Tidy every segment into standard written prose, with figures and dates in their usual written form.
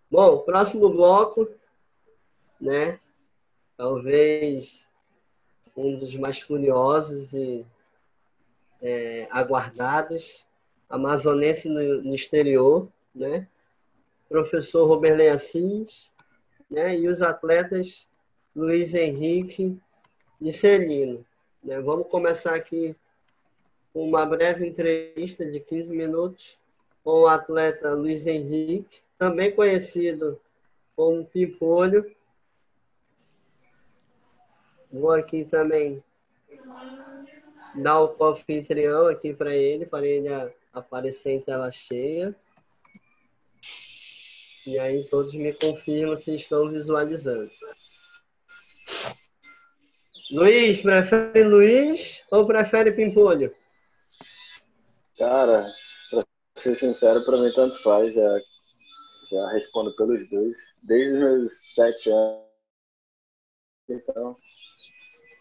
Bom, próximo bloco, né? Talvez um dos mais curiosos e aguardados, amazonense no exterior, né? Professor Roberley Assis, né? E os atletas Luiz Henrique e Celino. Né? Vamos começar aqui com uma breve entrevista de 15 minutos com o atleta Luiz Henrique, também conhecido como Pimpolho. Vou aqui também dar o anfitrião aqui para ele aparecer em tela cheia. E aí todos me confirmam se estão visualizando. Luiz, prefere Luiz ou prefere Pimpolho? Cara, pra ser sincero, pra mim tanto faz, já respondo pelos dois. Desde os meus 7 anos, então,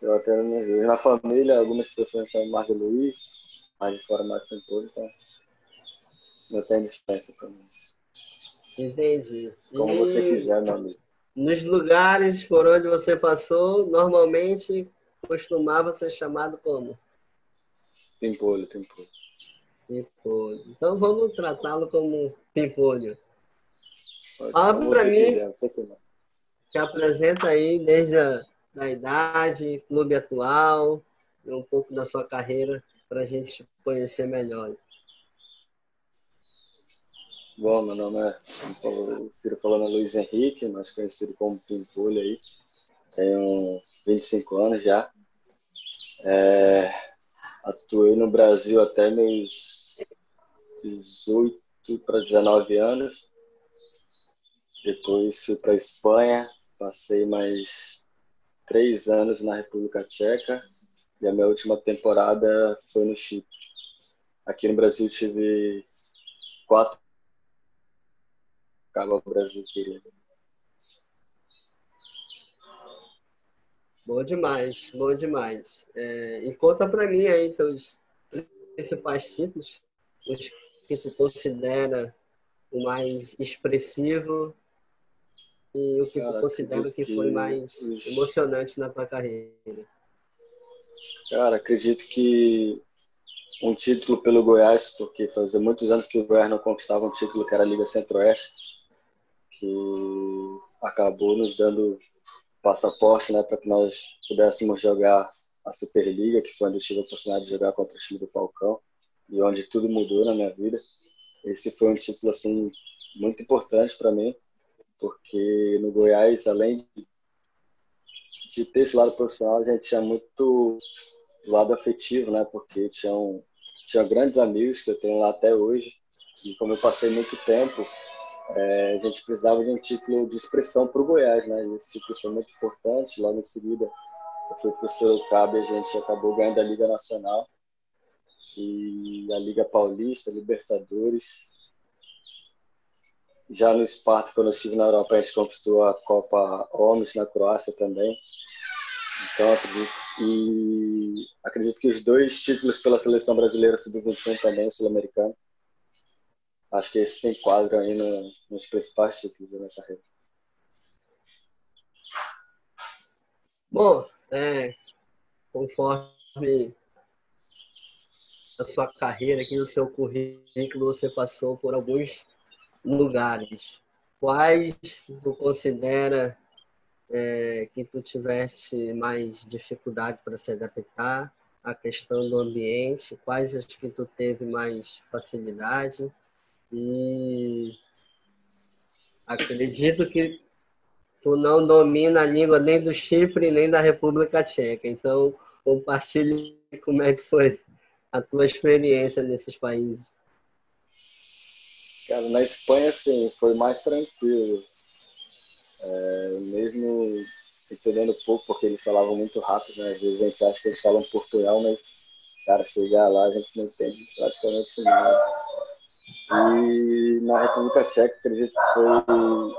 eu até na família, algumas pessoas chamam mais de Luiz, mais de fora mais Pimpolho, então não tem diferença pra mim. Entendi. Como você quiser, meu amigo. Nos lugares por onde você passou, normalmente costumava ser chamado como? Pimpolho. Pimpolho. Então vamos tratá-lo como Pimpolho. Como Fala para você mim, quiser, você quiser. te apresenta aí desde a idade, clube atual, e um pouco da sua carreira para a gente te conhecer melhor. Bom, meu nome é, como o Ciro falou, é Luiz Henrique, mais conhecido como Pimpolho aí. Tenho 25 anos já. Atuei no Brasil até meus 18 para 19 anos. Depois fui para a Espanha, passei mais 3 anos na República Tcheca e a minha última temporada foi no Chipre. Aqui no Brasil tive 4. Acaba o Brasil querido. Bom demais, bom demais. E conta para mim aí teus principais títulos, os que tu considera o mais expressivo e o que tu Cara, considera que foi mais emocionante na tua carreira. Acredito que um título pelo Goiás, porque fazia muitos anos que o Goiás não conquistava um título que era a Liga Centro-Oeste, que acabou nos dando passaporte, né, para que nós pudéssemos jogar a Superliga, que foi onde eu tive a oportunidade de jogar contra o time do Falcão e onde tudo mudou na minha vida. Esse foi um título assim muito importante para mim, porque no Goiás, além de ter esse lado profissional, a gente tinha muito lado afetivo, né, porque tinha grandes amigos que eu tenho lá até hoje, e como eu passei muito tempo, a gente precisava de um título de expressão para o Goiás, né? E esse título foi muito importante. Logo em seguida, eu fui para o Sorocaba e a gente acabou ganhando a Liga Nacional e a Liga Paulista, Libertadores. Já no Sparta, quando eu estive na Europa, a gente conquistou a Copa Homens na Croácia também. Então, acredito que os 2 títulos pela seleção brasileira sub-21 também, sul-americano. Acho que esses se enquadram aí nos principais títulos da minha carreira. Bom, conforme a sua carreira aqui, no seu currículo, você passou por alguns lugares. Quais tu considera que tu tiveste mais dificuldade para se adaptar? A questão do ambiente, quais as que tu teve mais facilidade? E acredito que tu não domina a língua nem do Chipre, nem da República Tcheca. Então, compartilhe como é que foi a tua experiência nesses países. Cara, na Espanha, assim, foi mais tranquilo. Mesmo entendendo pouco, porque eles falavam muito rápido, né? Às vezes a gente acha que eles falam Portugal, mas, cara, chegar lá a gente não entende praticamente nada. E na República Tcheca, acredito que foi,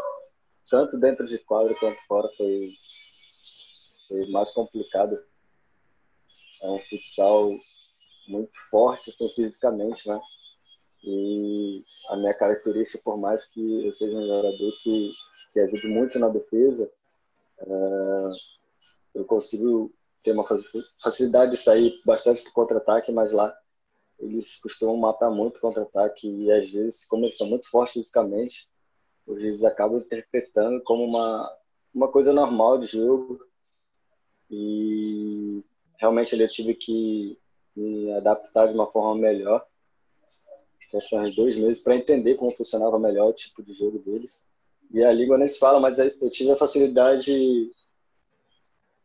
tanto dentro de quadra quanto fora, foi mais complicado. É um futsal muito forte, assim, fisicamente, né? E a minha característica, por mais que eu seja um jogador que ajude muito na defesa, eu consigo ter uma facilidade de sair bastante para contra-ataque, mas lá eles costumam matar muito contra-ataque e às vezes, como eles são muito fortes fisicamente, os juízes acabam interpretando como uma coisa normal de jogo e realmente eu tive que me adaptar de uma forma melhor, questões de 2 meses, para entender como funcionava melhor o tipo de jogo deles. E a língua nem se fala, mas eu tive a facilidade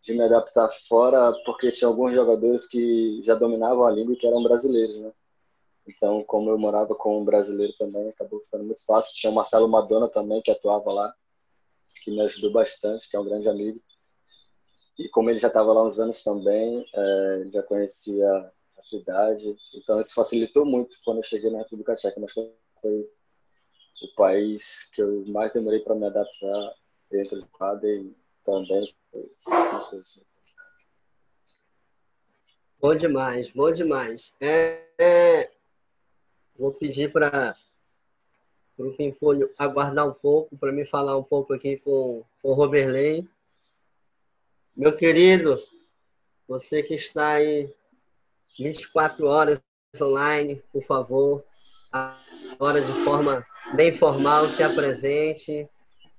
de me adaptar fora, porque tinha alguns jogadores que já dominavam a língua e que eram brasileiros, né? Então, como eu morava com um brasileiro também, acabou ficando muito fácil. Tinha o Marcelo Madonna também, que atuava lá, que me ajudou bastante, que é um grande amigo. E como ele já estava lá há uns anos também, ele já conhecia a cidade. Então, isso facilitou muito quando eu cheguei na República Tcheca. Mas foi o país que eu mais demorei para me adaptar dentro do quadro e também foi uma coisa assim. Bom demais, bom demais. Vou pedir para o Pimpolho aguardar um pouco para me falar um pouco aqui com o Roberley. Meu querido, você que está aí 24 horas online, por favor, agora de forma bem formal, se apresente,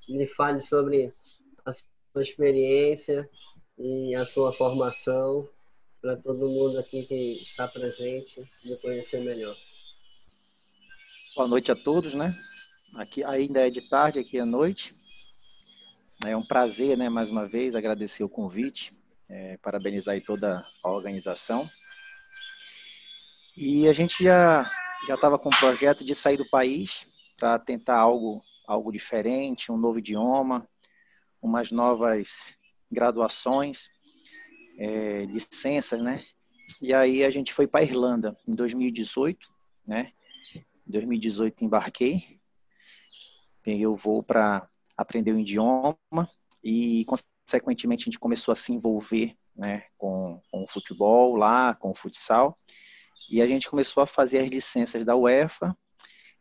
me fale sobre a sua experiência e a sua formação, para todo mundo aqui que está presente me conhecer melhor. Boa noite a todos, né? Aqui ainda é de tarde, aqui é noite. É um prazer, né, mais uma vez, agradecer o convite, parabenizar aí toda a organização. E a gente já estava com um projeto de sair do país para tentar algo diferente, um novo idioma, umas novas graduações, licenças, né? E aí a gente foi para a Irlanda em 2018, né? Em 2018 embarquei, peguei o voo para aprender o idioma e, consequentemente, a gente começou a se envolver, né, com o futebol lá, com o futsal, e a gente começou a fazer as licenças da UEFA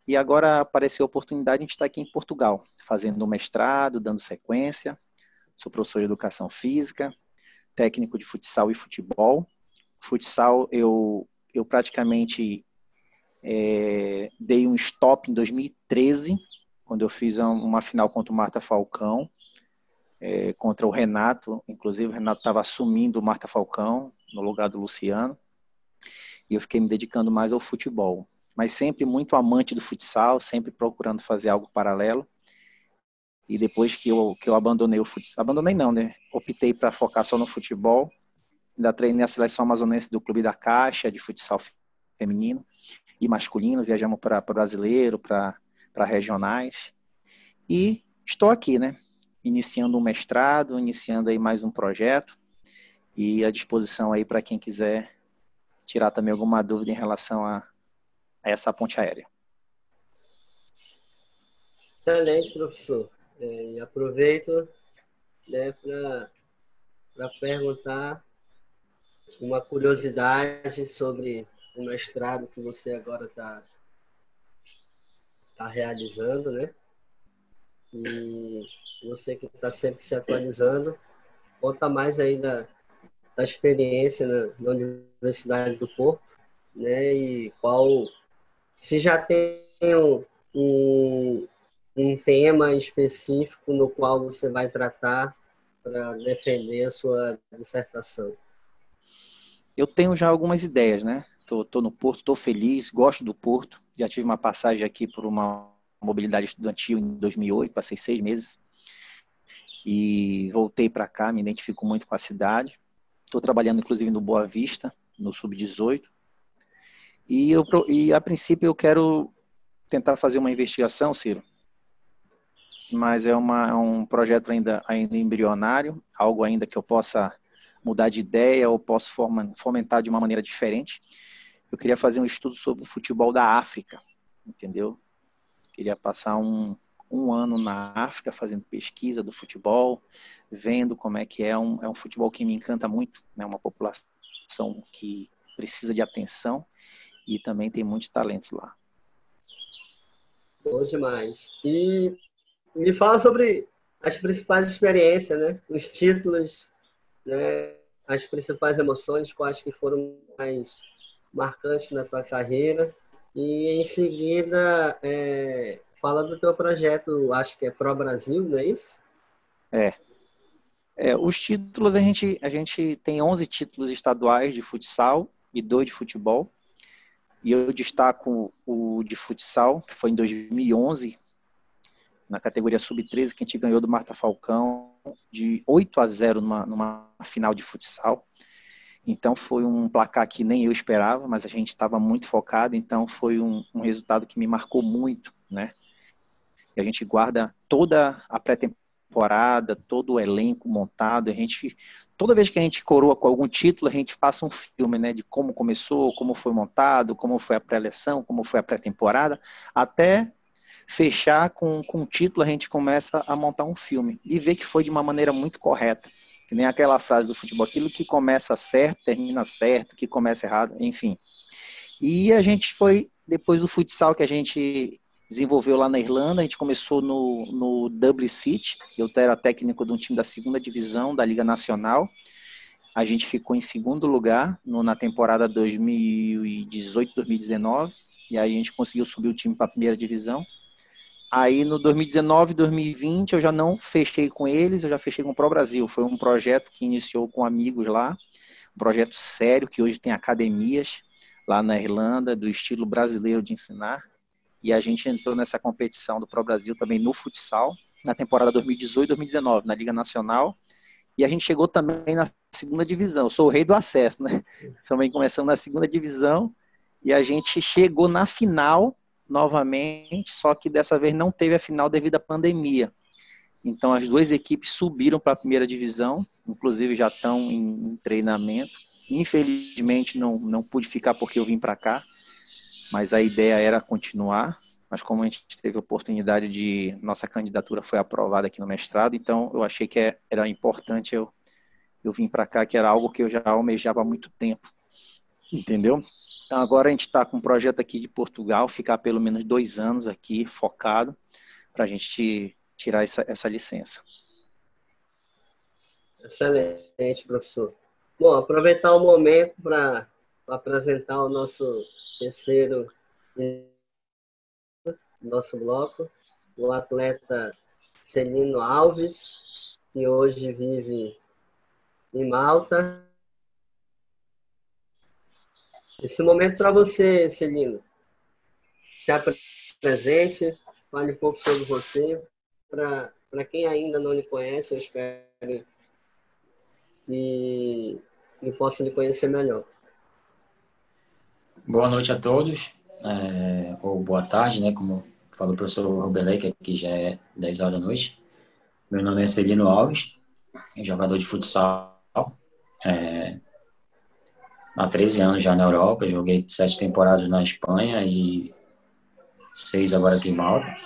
e agora apareceu a oportunidade de a gente estar aqui em Portugal, fazendo um mestrado, dando sequência. Sou professor de educação física, técnico de futsal e futebol. Futsal eu praticamente dei um stop em 2013, quando eu fiz uma final contra o Marta Falcão, contra o Renato. Inclusive o Renato estava assumindo o Marta Falcão no lugar do Luciano, e eu fiquei me dedicando mais ao futebol, mas sempre muito amante do futsal, sempre procurando fazer algo paralelo. E depois que eu abandonei o futsal, abandonei não, né? Optei para focar só no futebol. Ainda treinei a seleção amazonense do Clube da Caixa, de futsal feminino e masculino. Viajamos para brasileiro, para regionais. E estou aqui, né? Iniciando um mestrado, iniciando aí mais um projeto. E à disposição aí para quem quiser tirar também alguma dúvida em relação a essa ponte aérea. Excelente, professor. E aproveito, né, para perguntar uma curiosidade sobre o mestrado que você agora está realizando, né? E você que está sempre se atualizando, conta mais aí da experiência na Universidade do Porto, né? E se já tem um tema específico no qual você vai tratar para defender a sua dissertação. Eu tenho já algumas ideias, né? Tô no Porto, estou feliz, gosto do Porto. Já tive uma passagem aqui por uma mobilidade estudantil em 2008, passei 6 meses. E voltei para cá, me identifico muito com a cidade. Estou trabalhando, inclusive, no Boa Vista, no Sub-18. E, a princípio, eu quero tentar fazer uma investigação, Ciro. Mas é um projeto ainda embrionário, algo ainda que eu possa mudar de ideia ou posso fomentar de uma maneira diferente. Eu queria fazer um estudo sobre o futebol da África, entendeu? Queria passar um ano na África fazendo pesquisa do futebol, vendo como é que é um futebol que me encanta muito, né? Uma população que precisa de atenção e também tem muitos talentos lá. Bom demais. E me fala sobre as principais experiências, né? Os títulos, né? As principais emoções, quais que foram mais marcantes na tua carreira. E em seguida, fala do teu projeto, acho que é Pro Brasil, não é isso? Os títulos, a gente tem 11 títulos estaduais de futsal e 2 de futebol. E eu destaco o de futsal, que foi em 2011, na categoria sub-13, que a gente ganhou do Marta Falcão de 8-0 numa final de futsal. Então foi um placar que nem eu esperava, mas a gente estava muito focado, então foi um resultado que me marcou muito, né? E a gente guarda toda a pré-temporada, todo o elenco montado, toda vez que a gente coroa com algum título, a gente passa um filme, né, de como começou, como foi montado, como foi a pré-eleção, como foi a pré-temporada, até fechar com o título, a gente começa a montar um filme e ver que foi de uma maneira muito correta. Que nem aquela frase do futebol, aquilo que começa certo, termina certo, que começa errado, enfim. E a gente foi, depois do futsal que a gente desenvolveu lá na Irlanda, a gente começou no Dublin City, eu era técnico de um time da 2ª divisão da Liga Nacional. A gente ficou em 2º lugar na temporada 2018-2019, e aí a gente conseguiu subir o time para a 1ª divisão. Aí no 2019, 2020 eu já não fechei com eles, eu já fechei com o Pro Brasil. Foi um projeto que iniciou com amigos lá, um projeto sério que hoje tem academias lá na Irlanda, do estilo brasileiro de ensinar. E a gente entrou nessa competição do Pro Brasil também no futsal, na temporada 2018-2019, na Liga Nacional. E a gente chegou também na 2ª divisão. Eu sou o rei do acesso, né? Também começamos na 2ª divisão e a gente chegou na final novamente, só que dessa vez não teve a final devido à pandemia. Então as 2 equipes subiram para a 1ª divisão, inclusive já estão em treinamento. Infelizmente não pude ficar porque eu vim para cá, mas a ideia era continuar. Mas como a gente teve a oportunidade nossa candidatura foi aprovada aqui no mestrado, então eu achei que era importante eu vim para cá, que era algo que eu já almejava há muito tempo, entendeu? Então agora a gente está com um projeto aqui de Portugal, ficar pelo menos 2 anos aqui focado para a gente tirar essa licença. Excelente, professor. Bom, aproveitar o momento para apresentar o nosso terceiro nosso bloco, o atleta Celino Alves, que hoje vive em Malta. Esse momento para você, Celino. Se apresente, fale um pouco sobre você. Para quem ainda não lhe conhece, eu espero que possa lhe conhecer melhor. Boa noite a todos, ou boa tarde, né, como falou o professor Robelei, que aqui já é 10 horas da noite. Meu nome é Celino Alves, jogador de futsal, há 13 anos já na Europa, joguei 7 temporadas na Espanha e 6 agora aqui em Malta.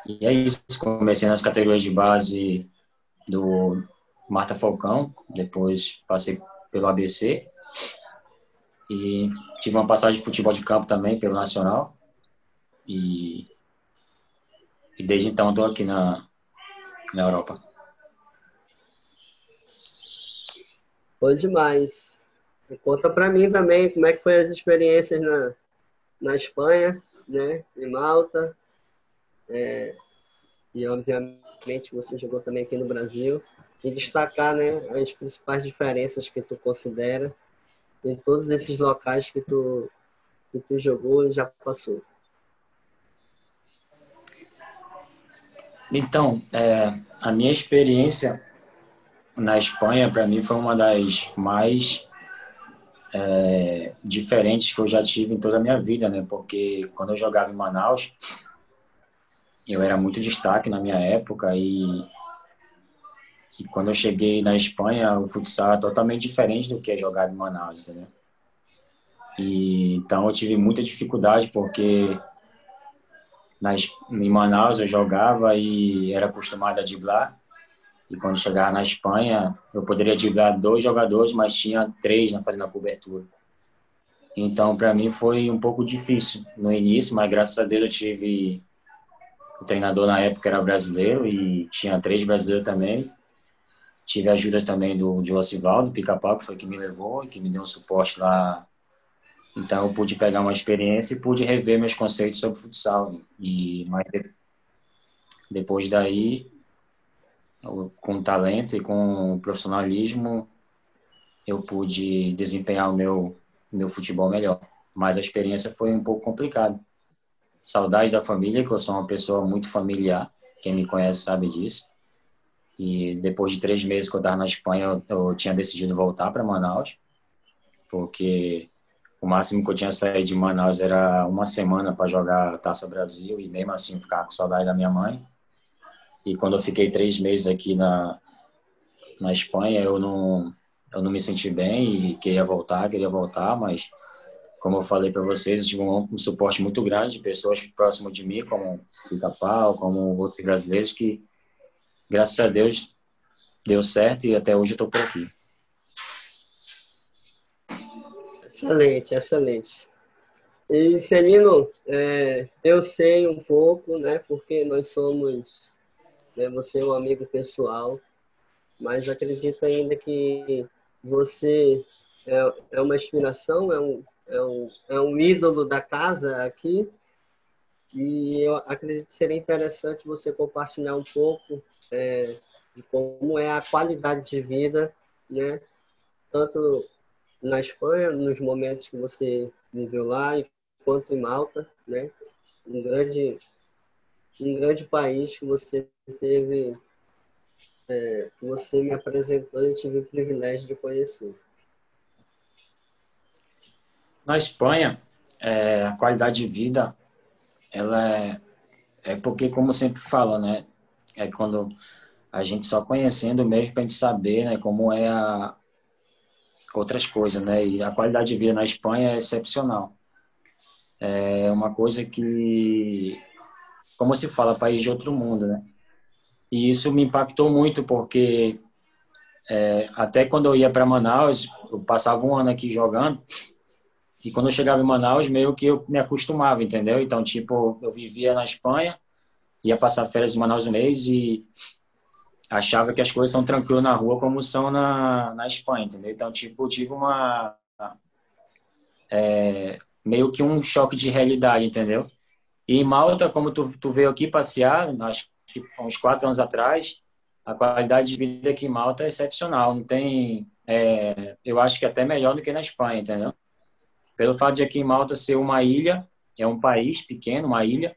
E é isso, comecei nas categorias de base do Marta Falcão, depois passei pelo ABC e tive uma passagem de futebol de campo também pelo Nacional e desde então estou aqui na Europa. Bom demais. E conta para mim também como é que foi as experiências na Espanha, né, em Malta, e obviamente você jogou também aqui no Brasil, e destacar, né, as principais diferenças que tu considera em todos esses locais que tu jogou e já passou. Então, a minha experiência na Espanha, para mim, foi uma das mais diferentes que eu já tive em toda a minha vida, né? Porque quando eu jogava em Manaus, eu era muito destaque na minha época e quando eu cheguei na Espanha, o futsal é totalmente diferente do que é jogado em Manaus, entendeu? E, então eu tive muita dificuldade porque em Manaus eu jogava e era acostumado a driblar. E quando chegava na Espanha, eu poderia driblar 2 jogadores, mas tinha 3 fazendo a cobertura. Então, para mim foi um pouco difícil no início, mas graças a Deus eu tive o treinador na época era brasileiro e tinha 3 brasileiros também. Tive ajuda também do Osivaldo Pica-Pau, que foi que me levou e que me deu um suporte lá. Então, eu pude pegar uma experiência e pude rever meus conceitos sobre futsal. Mas depois daí, com talento e com profissionalismo, eu pude desempenhar o meu futebol melhor. Mas a experiência foi um pouco complicada. Saudades da família, que eu sou uma pessoa muito familiar. Quem me conhece sabe disso. E depois de 3 meses que eu estava na Espanha, eu tinha decidido voltar para Manaus, porque o máximo que eu tinha saído de Manaus era uma semana para jogar a Taça Brasil, e mesmo assim eu ficava com saudade da minha mãe. E quando eu fiquei 3 meses aqui na Espanha, eu não me senti bem e queria voltar, mas como eu falei para vocês, eu tive um suporte muito grande de pessoas próximas de mim, como o Pica-Pau, como outros brasileiros, que, graças a Deus, deu certo e até hoje eu estou por aqui. Excelente, excelente. E, Celino, eu sei um pouco, né, porque nós somos, né, você é um amigo pessoal, mas acredito ainda que você é uma inspiração, é um ídolo da casa aqui, e eu acredito que seria interessante você compartilhar um pouco de como é a qualidade de vida, né, tanto na Espanha, nos momentos que você viveu lá, quanto em Malta, né, um grande país que você teve, que você me apresentou e eu tive o privilégio de conhecer. Na Espanha, a qualidade de vida, ela é porque, como sempre fala, né? É quando a gente só conhecendo mesmo para a gente saber, né, como é outras coisas, né? E a qualidade de vida na Espanha é excepcional. É uma coisa que, como se fala, país de outro mundo, né? E isso me impactou muito porque até quando eu ia para Manaus, eu passava um ano aqui jogando. E quando eu chegava em Manaus, meio que eu me acostumava, entendeu? Então, tipo, eu vivia na Espanha, ia passar férias em Manaus um mês e achava que as coisas são tranquilas na rua como são na Espanha, entendeu? Então, tipo, eu tive meio que um choque de realidade, entendeu? E em Malta, como tu veio aqui passear, acho que uns 4 anos atrás, a qualidade de vida aqui em Malta é excepcional. Não tem, eu acho que até melhor do que na Espanha, entendeu? Pelo fato de aqui em Malta ser uma ilha, é um país pequeno, uma ilha,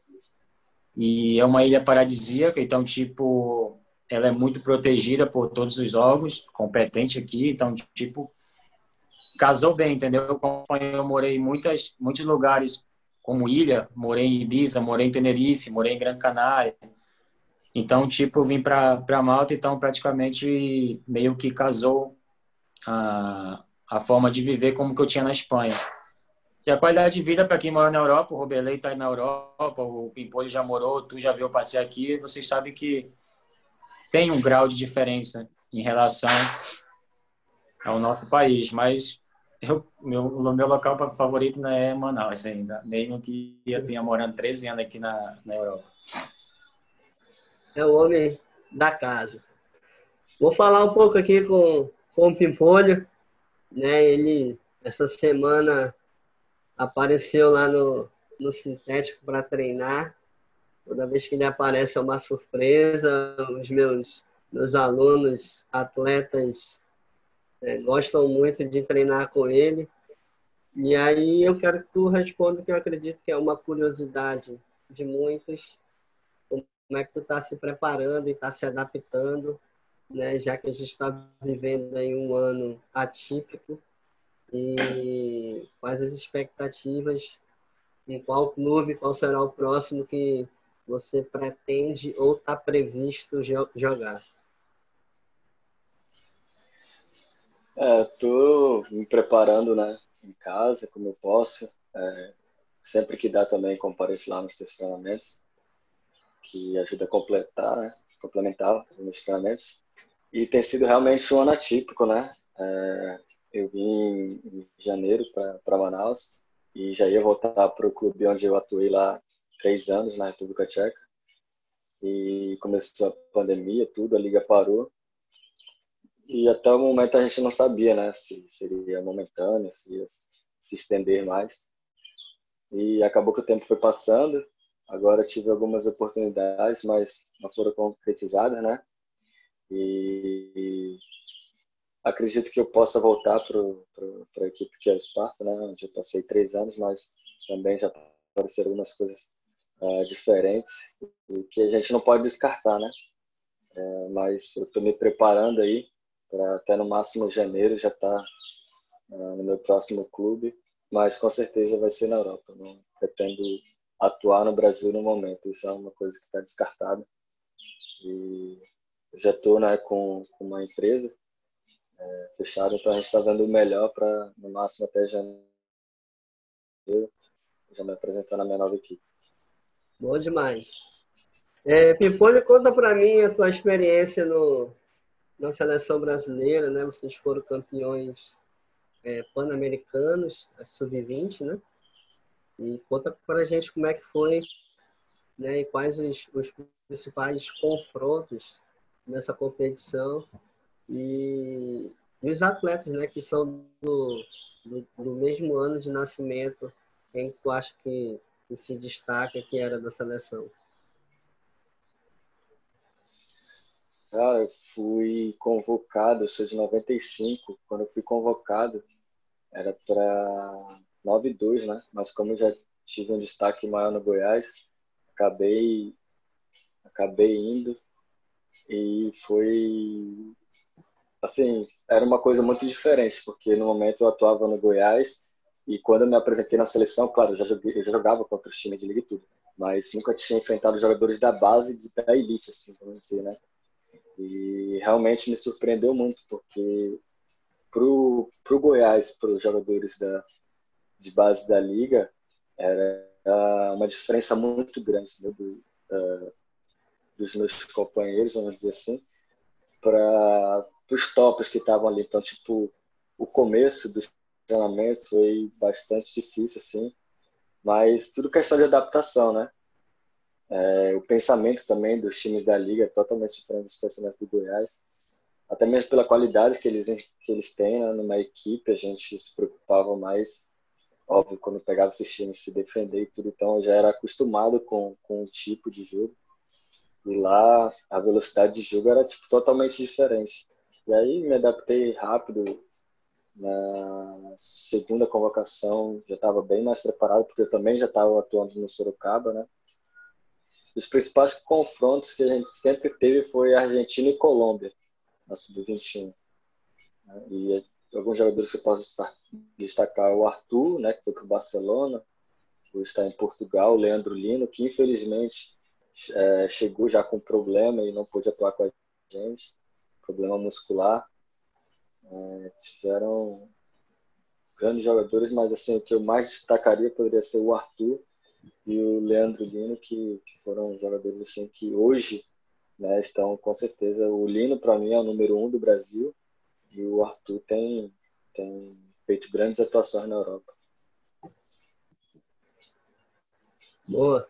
e é uma ilha paradisíaca, então, tipo, ela é muito protegida por todos os órgãos, competente aqui, então, tipo, casou bem, entendeu? Eu morei em muitos lugares como ilha, morei em Ibiza, morei em Tenerife, morei em Gran Canária, então, tipo, eu vim para Malta, então, praticamente, meio que casou a forma de viver como que eu tinha na Espanha. E a qualidade de vida para quem mora na Europa, o Robelei está aí na Europa, o Pimpolho já morou, tu já viu passear aqui, vocês sabem que tem um grau de diferença em relação ao nosso país, mas o meu local favorito não é Manaus ainda, mesmo que eu tenha morando 13 anos aqui na Europa. É o homem da casa. Vou falar um pouco aqui com o Pimpolho, né? Ele, essa semana, apareceu lá no sintético para treinar. Toda vez que ele aparece é uma surpresa. Os meus alunos, atletas, gostam muito de treinar com ele. E aí eu quero que tu responda, que eu acredito que é uma curiosidade de muitos. Como é que tu está se preparando e está se adaptando, né? Já que a gente está vivendo aí um ano atípico, e quais as expectativas, em qual clube, qual será o próximo que você pretende ou está previsto jogar? Tô me preparando, né, em casa, como eu posso. Sempre que dá também compareço lá nos teus treinamentos, que ajuda a completar, né, complementar os meus treinamentos. E tem sido realmente um ano atípico, né? eu vim em janeiro para Manaus e já ia voltar para o clube onde eu atuei lá 3 anos, na República Tcheca. E começou a pandemia, tudo, a liga parou. E até o momento a gente não sabia, né, se seria momentâneo, se ia se estender mais. E acabou que o tempo foi passando. Agora tive algumas oportunidades, mas não foram concretizadas, né? E acredito que eu possa voltar para a equipe que é o Sparta, né? Onde eu passei 3 anos, mas também já apareceram algumas coisas diferentes e que a gente não pode descartar, né? Mas eu estou me preparando aí para até no máximo janeiro já estar no meu próximo clube, mas com certeza vai ser na Europa. Não pretendo atuar no Brasil no momento, isso é uma coisa que está descartada. E eu já estou, né, com uma empresa fechada, então a gente está dando o melhor para no máximo até janeiro já me apresentar na minha nova equipe. Bom demais. Pimpolho, conta para mim a tua experiência na seleção brasileira, né? Vocês foram campeões pan-americanos, a sub-20, né? E conta para a gente como é que foi, né? E quais os principais confrontos nessa competição e os atletas, né? Que são do mesmo ano de nascimento, quem tu acha que se destaca, que era da seleção? Eu fui convocado, eu sou de 95, quando eu fui convocado era para 9-2, né? Mas como eu já tive um destaque maior no Goiás, acabei indo e foi, assim, era uma coisa muito diferente, porque no momento eu atuava no Goiás e quando eu me apresentei na seleção, claro, eu já jogava contra os times de liga e tudo, mas nunca tinha enfrentado jogadores da base da elite, assim, vamos dizer, né? E realmente me surpreendeu muito, porque pro Goiás, para os jogadores de base da liga, era uma diferença muito grande, né, dos meus companheiros, vamos dizer assim, para os tops que estavam ali. Então, tipo, o começo dos treinamentos foi bastante difícil, assim, mas tudo questão de adaptação, né? O pensamento também dos times da liga é totalmente diferente dos pensamentos do Goiás, até mesmo pela qualidade que eles têm, né? Numa equipe, a gente se preocupava mais, óbvio, quando pegava esses times, se defender e tudo, então eu já era acostumado com o tipo de jogo, e lá a velocidade de jogo era tipo, totalmente diferente. E aí me adaptei rápido. Na segunda convocação já estava bem mais preparado, porque eu também já estava atuando no Sorocaba, né? Os principais confrontos que a gente sempre teve foi Argentina e Colômbia, na Sub-21. Né? E alguns jogadores que eu posso destacar, o Arthur, né, que foi para o Barcelona, hoje está em Portugal, o Leandro Lino, que infelizmente chegou já com problema e não pôde atuar com a gente, problema muscular. Tiveram grandes jogadores, mas assim, o que eu mais destacaria poderia ser o Arthur e o Leandro Lino, que foram jogadores assim, que hoje, né, estão com certeza. O Lino, para mim, é o número 1 do Brasil e o Arthur tem feito grandes atuações na Europa. Boa.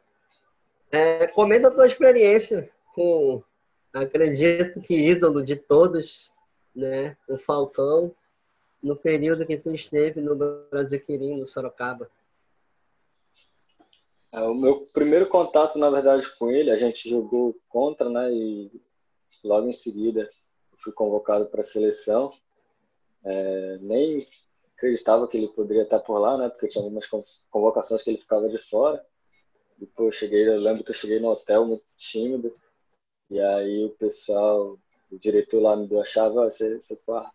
Comenta a tua experiência com, acredito que ídolo de todos, né, o Falcão, no período que tu esteve no Brasil Quirim, no Sorocaba. O meu primeiro contato, na verdade, com ele, a gente jogou contra, né, e logo em seguida eu fui convocado para a seleção. Nem acreditava que ele poderia estar por lá, né, porque tinha algumas convocações que ele ficava de fora. Depois eu lembro que eu cheguei no hotel muito tímido, e aí o pessoal, o diretor lá me deu a chave, você quarto.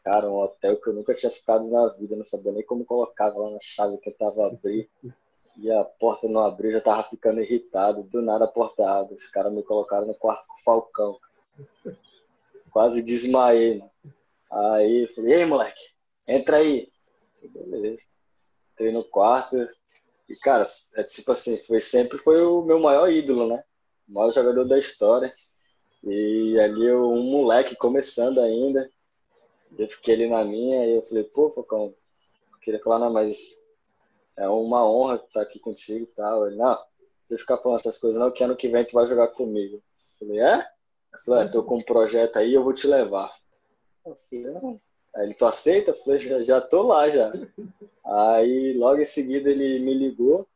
Cara, um hotel que eu nunca tinha ficado na vida, não sabia nem como colocava lá na chave, tentava abrir, e a porta não abriu, já tava ficando irritado, do nada a porta abre, os caras me colocaram no quarto com o Falcão, quase desmaiei, mano. Aí eu falei, ei moleque, entra aí. Beleza, entrei no quarto, e cara, tipo assim, sempre foi o meu maior ídolo, né, o maior jogador da história, e ali um moleque começando ainda. Eu fiquei ali na minha e eu falei, pô, Falcão, eu queria falar, não, mas é uma honra estar aqui contigo e tal. Ele, não, deixa eu ficar falando essas coisas não, que ano que vem tu vai jogar comigo. Eu falei, é? Eu falei, tô com um projeto aí, eu vou te levar. Eu falei, não. Aí ele, tu aceita? Eu falei, já tô lá já. Aí logo em seguida ele me ligou,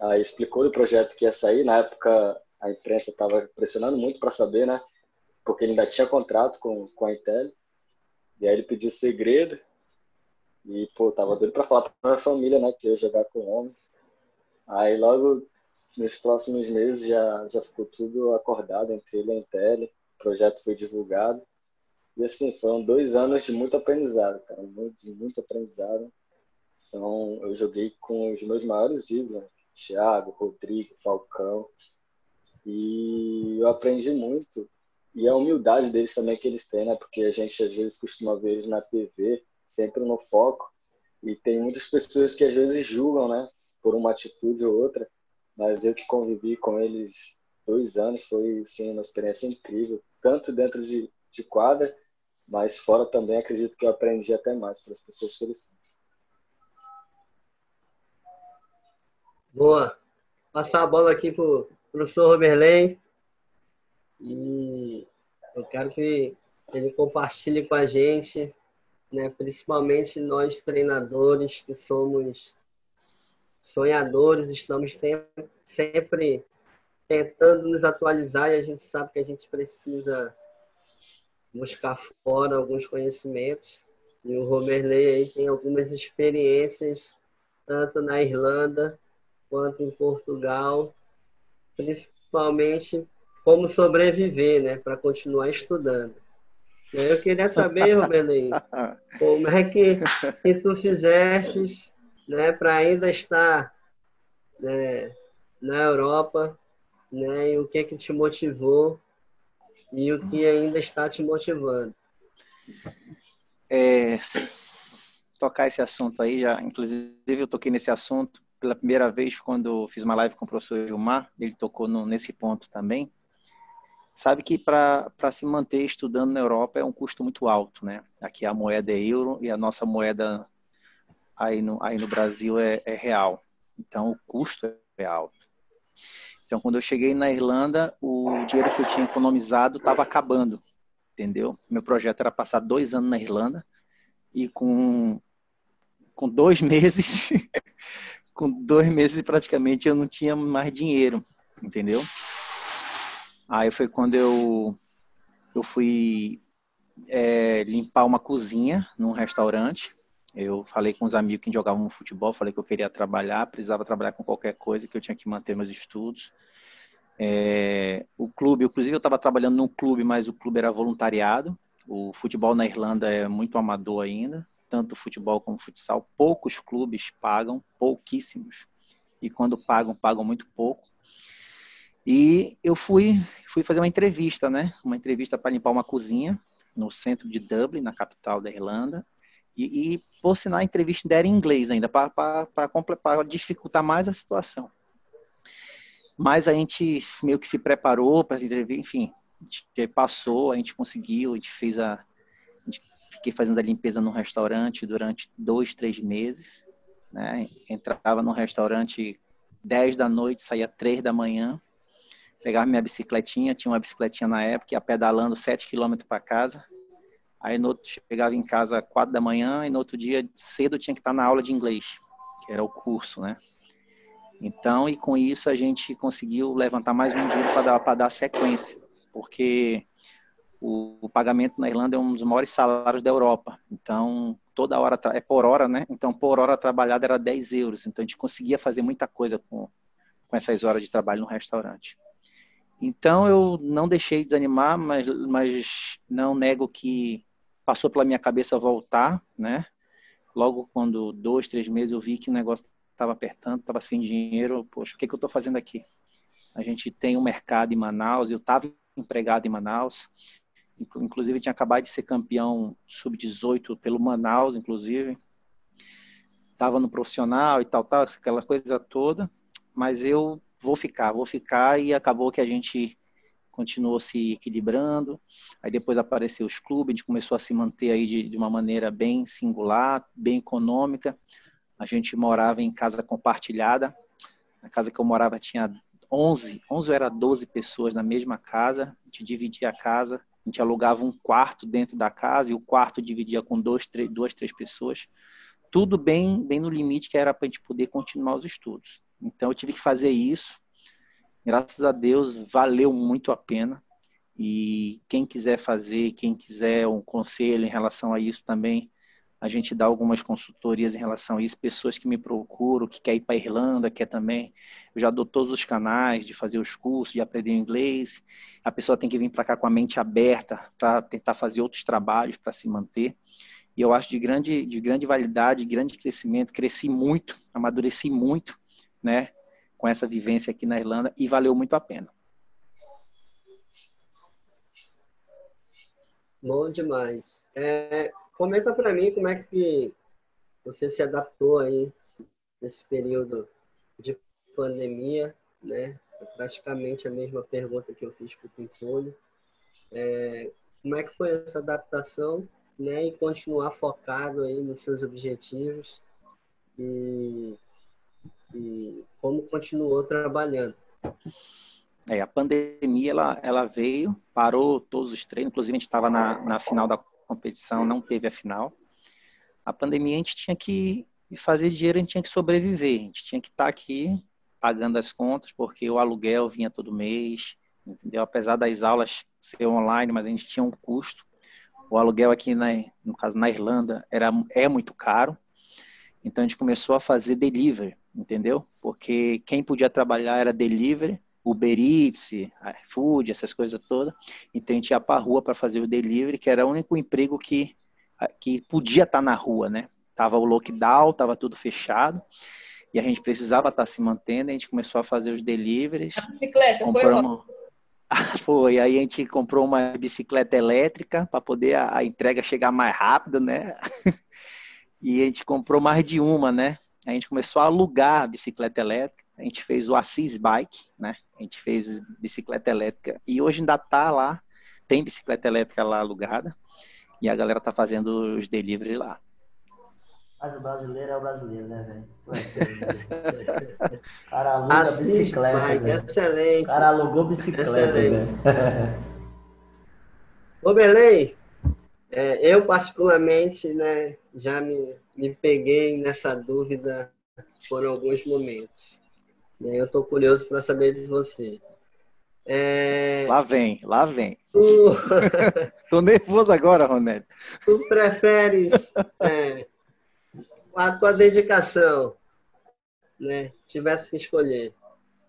aí explicou o projeto que ia sair. Na época a imprensa estava pressionando muito para saber, né? Porque ele ainda tinha contrato com a Intel. E aí ele pediu segredo. E, pô, tava doido pra falar pra minha família, né? Que eu ia jogar com homens. Aí logo nos próximos meses já ficou tudo acordado entre ele e a Intel. O projeto foi divulgado. E assim, foram 2 anos de muito aprendizado, cara. Muito aprendizado. Eu joguei com os meus maiores ídolos, né? Thiago, Rodrigo, Falcão. E eu aprendi muito. E a humildade deles também que eles têm, né? Porque a gente às vezes costuma ver eles na TV, sempre no foco. E tem muitas pessoas que às vezes julgam, né? Por uma atitude ou outra. Mas eu que convivi com eles 2 anos, foi assim, uma experiência incrível. Tanto dentro de quadra, mas fora também acredito que eu aprendi até mais para as pessoas que eles são. Boa. Passar a bola aqui para o professor Roberley. E eu quero que ele compartilhe com a gente, né, principalmente nós treinadores que somos sonhadores, estamos sempre tentando nos atualizar e a gente sabe que a gente precisa buscar fora alguns conhecimentos. E o Roberley aí tem algumas experiências, tanto na Irlanda quanto em Portugal, principalmente como sobreviver, né, para continuar estudando. Eu queria saber, Roberley, como é que tu fizestes, né, para ainda estar, né, na Europa, né, e o que te motivou e o que ainda está te motivando. Tocar esse assunto aí, inclusive eu toquei nesse assunto pela primeira vez quando fiz uma live com o professor Gilmar, ele tocou nesse ponto também. Sabe que para se manter estudando na Europa é um custo muito alto, né? Aqui a moeda é euro e a nossa moeda aí no Brasil é real. Então o custo é alto. Então quando eu cheguei na Irlanda, o dinheiro que eu tinha economizado estava acabando, entendeu? Meu projeto era passar 2 anos na Irlanda e com 2 meses, com 2 meses praticamente eu não tinha mais dinheiro, entendeu? Aí foi quando eu fui limpar uma cozinha num restaurante. Eu falei com os amigos que jogavam futebol, falei que eu queria trabalhar, precisava trabalhar com qualquer coisa, que eu tinha que manter meus estudos. O clube, inclusive eu estava trabalhando num clube, mas o clube era voluntariado. O futebol na Irlanda é muito amador ainda, tanto futebol como futsal. Poucos clubes pagam, pouquíssimos. E quando pagam, pagam muito pouco. E eu fui fazer uma entrevista, né? Uma entrevista para limpar uma cozinha no centro de Dublin, na capital da Irlanda. E por sinal, a entrevista era em inglês ainda, para dificultar mais a situação. Mas a gente meio que se preparou para as entrevistas, enfim, a gente passou, a gente conseguiu, fiquei fazendo a limpeza no restaurante durante 2, 3 meses, né? Entrava no restaurante 10 da noite, saía 3 da manhã, pegava minha bicicletinha, tinha uma bicicletinha na época, ia pedalando 7 quilômetros para casa. Aí chegava em casa 4 da manhã e no outro dia cedo tinha que estar na aula de inglês, que era o curso, né? Então, e com isso a gente conseguiu levantar mais um dinheiro para dar sequência, porque o pagamento na Irlanda é um dos maiores salários da Europa. Então, toda hora, é por hora, né? Então, por hora trabalhada era 10 euros. Então, a gente conseguia fazer muita coisa com essas horas de trabalho no restaurante. Então, eu não deixei de desanimar, mas não nego que passou pela minha cabeça voltar, né? Logo quando 2, 3 meses eu vi que o negócio estava apertando, estava sem dinheiro. Poxa, o que eu estou fazendo aqui? A gente tem um mercado em Manaus, eu estava empregado em Manaus, inclusive tinha acabado de ser campeão sub-18 pelo Manaus, inclusive. Estava no profissional e tal, aquela coisa toda, mas eu vou ficar, e acabou que a gente continuou se equilibrando. Aí depois apareceu os clubes, a gente começou a se manter aí de uma maneira bem singular, bem econômica. A gente morava em casa compartilhada. Na casa que eu morava tinha 11 ou era 12 pessoas na mesma casa. A gente dividia a casa, a gente alugava um quarto dentro da casa e o quarto dividia com duas, três pessoas. Tudo bem no limite que era para a gente poder continuar os estudos. Então eu tive que fazer isso. Graças a Deus valeu muito a pena. E quem quiser fazer, quem quiser um conselho em relação a isso também, a gente dá algumas consultorias em relação a isso, pessoas que me procuram, que quer ir para a Irlanda, quer também. Eu já dou todos os canais de fazer os cursos, de aprender inglês. A pessoa tem que vir para cá com a mente aberta para tentar fazer outros trabalhos, para se manter. E eu acho de grande validade, de grande crescimento. Cresci muito, amadureci muito, né, com essa vivência aqui na Irlanda e valeu muito a pena. Bom demais. Comenta para mim como é que você se adaptou aí nesse período de pandemia, né? É praticamente a mesma pergunta que eu fiz para o Pimpolho. Como é que foi essa adaptação, né? E continuar focado aí nos seus objetivos e como continuou trabalhando. A pandemia ela veio, parou todos os treinos, inclusive a gente estava na final da competição, não teve a final. A pandemia a gente tinha que fazer dinheiro, a gente tinha que sobreviver, a gente tinha que estar aqui pagando as contas, porque o aluguel vinha todo mês, entendeu? Apesar das aulas ser online, mas a gente tinha um custo. O aluguel aqui, no caso na Irlanda, é muito caro. Então a gente começou a fazer delivery, entendeu? Porque quem podia trabalhar era delivery, Uber Eats, iFood, essas coisas todas. Então a gente ia para a rua para fazer o delivery, que era o único emprego que podia estar na rua, né? Tava o lockdown, tava tudo fechado, e a gente precisava estar se mantendo, a gente começou a fazer os deliveries. A bicicleta compramos... Foi, aí a gente comprou uma bicicleta elétrica para poder a entrega chegar mais rápido, né? E a gente comprou mais de uma, né? A gente começou a alugar a bicicleta elétrica, a gente fez o Assis Bike, né? A gente fez bicicleta elétrica e hoje ainda tá lá, tem bicicleta elétrica lá alugada e a galera tá fazendo os delivery lá. Mas o brasileiro é o brasileiro, né, velho? O cara aluga bicicleta, velho. Excelente. O cara alugou bicicleta, velho. Ô, Belém, eu particularmente, né, já me peguei nessa dúvida por alguns momentos. Eu estou curioso para saber de você. Lá vem. Tô nervoso agora, Ronélio. Tu preferes, a tua dedicação, né, tivesse que escolher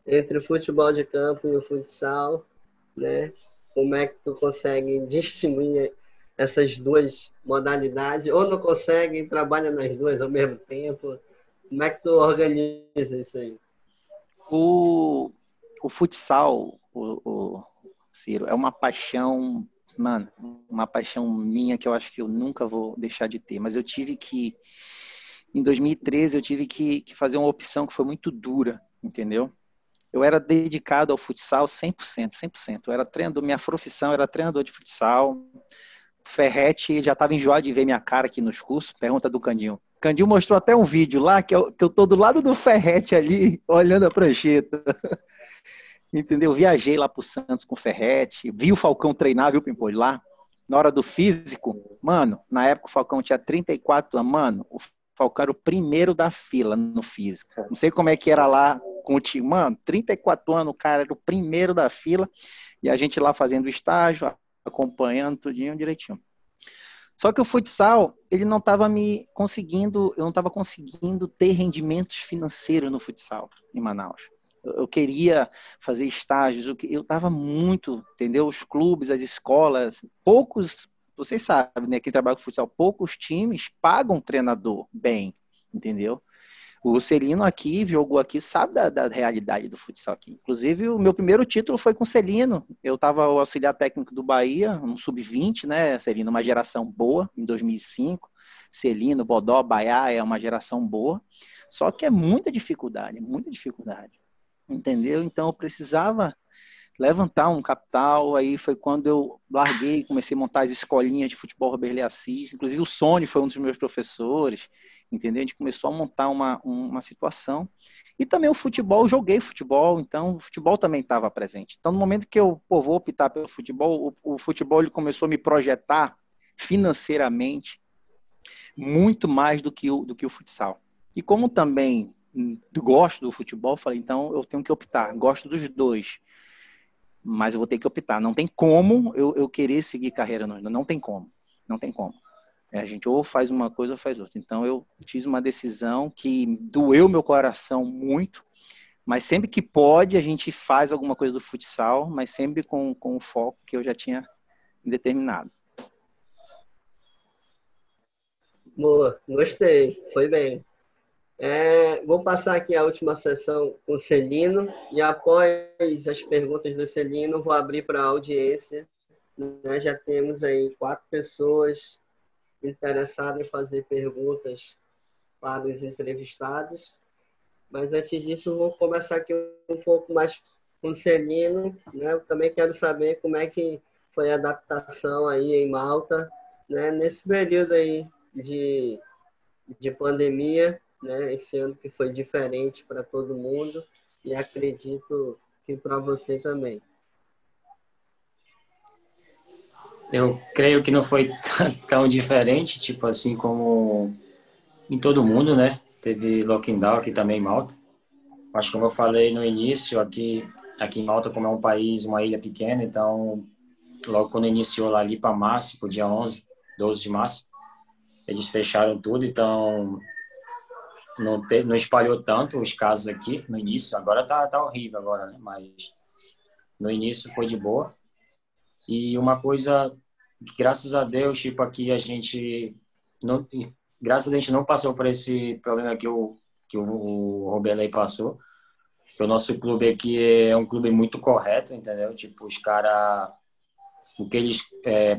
entre o futebol de campo e o futsal, né, como é que tu consegue distinguir essas duas modalidades? Ou não consegue e trabalha nas duas ao mesmo tempo? Como é que tu organiza isso aí? O futsal, Ciro, é uma paixão, mano, uma paixão minha que eu acho que eu nunca vou deixar de ter. Mas em 2013, eu tive que fazer uma opção que foi muito dura, entendeu? Eu era dedicado ao futsal 100%. Eu era treinador, minha profissão era treinador de futsal. Ferrete já estava enjoado de ver minha cara aqui nos cursos. Pergunta do Candinho. Candinho mostrou até um vídeo lá que eu tô do lado do Ferrete ali, olhando a prancheta. Entendeu? Viajei lá pro Santos com o Ferrete, vi o Falcão treinar, viu, Pimpolho, lá. Na hora do físico, mano, na época o Falcão tinha 34 anos, mano, o Falcão era o primeiro da fila no físico. Não sei como é que era lá com o time, mano, 34 anos, o cara era o primeiro da fila, e a gente lá fazendo estágio, acompanhando tudinho direitinho. Só que o futsal, ele não estava eu não estava conseguindo ter rendimentos financeiros no futsal em Manaus. Eu queria fazer estágios, eu estava muito, entendeu? Os clubes, as escolas, poucos, vocês sabem, né, quem trabalha com futsal, poucos times pagam treinador bem, entendeu? O Celino aqui, jogou aqui, sabe da realidade do futsal aqui. Inclusive, o meu primeiro título foi com o Celino. Eu estava o auxiliar técnico do Bahia, no Sub-20, né, Celino, uma geração boa, em 2005. Celino, Bodó, Baiá, é uma geração boa. Só que é muita dificuldade, entendeu? Então, eu precisava levantar um capital. Aí foi quando eu larguei, comecei a montar as escolinhas de futebol Roberley Assis. Inclusive o Sony foi um dos meus professores, entendeu? A gente começou a montar uma situação. E também o futebol, eu joguei futebol, então o futebol também estava presente. Então no momento que eu vou optar pelo futebol, o futebol ele começou a me projetar financeiramente muito mais do que o futsal. E como também gosto do futebol, falei, então eu tenho que optar. Gosto dos dois, mas eu vou ter que optar. Não tem como eu querer seguir carreira no não tem como. Não tem como. A gente ou faz uma coisa ou faz outra. Então eu fiz uma decisão que doeu meu coração muito, mas sempre que pode a gente faz alguma coisa do futsal, mas sempre com o foco que eu já tinha determinado. Boa, gostei, foi bem. Vou passar aqui a última sessão com o Celino e após as perguntas do Celino, vou abrir para a audiência. Né? Já temos aí 4 pessoas interessadas em fazer perguntas para os entrevistados. Mas antes disso, vou começar aqui um pouco mais com o Celino. Né? Eu também quero saber como é que foi a adaptação aí em Malta, né? Nesse período aí de pandemia, né? Esse ano que foi diferente para todo mundo e acredito que para você também. Eu creio que não foi tão diferente, tipo assim como em todo mundo, né? Teve lockdown aqui também em Malta. Acho que como eu falei no início, aqui em Malta, como é um país, uma ilha pequena, então logo quando iniciou lá ali para março, pro dia 12 de março, eles fecharam tudo, então não espalhou tanto os casos aqui no início. Agora tá horrível agora, né? Mas no início foi de boa. E uma coisa que, graças a Deus, tipo, aqui graças a Deus a gente não passou por esse problema que o Roberley passou. Porque o nosso clube aqui é um clube muito correto, entendeu? Tipo, os caras, o que eles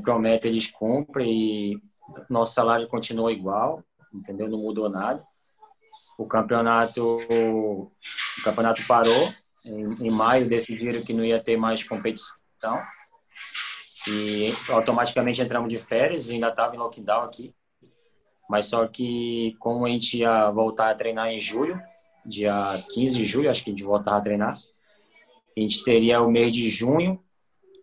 prometem, eles cumprem e nosso salário continua igual, entendeu? Não mudou nada. O campeonato parou. Em maio decidiram que não ia ter mais competição. E automaticamente entramos de férias, ainda estava em lockdown aqui. Mas só que como a gente ia voltar a treinar em julho, dia 15 de julho, acho que a gente voltava a treinar, a gente teria o mês de junho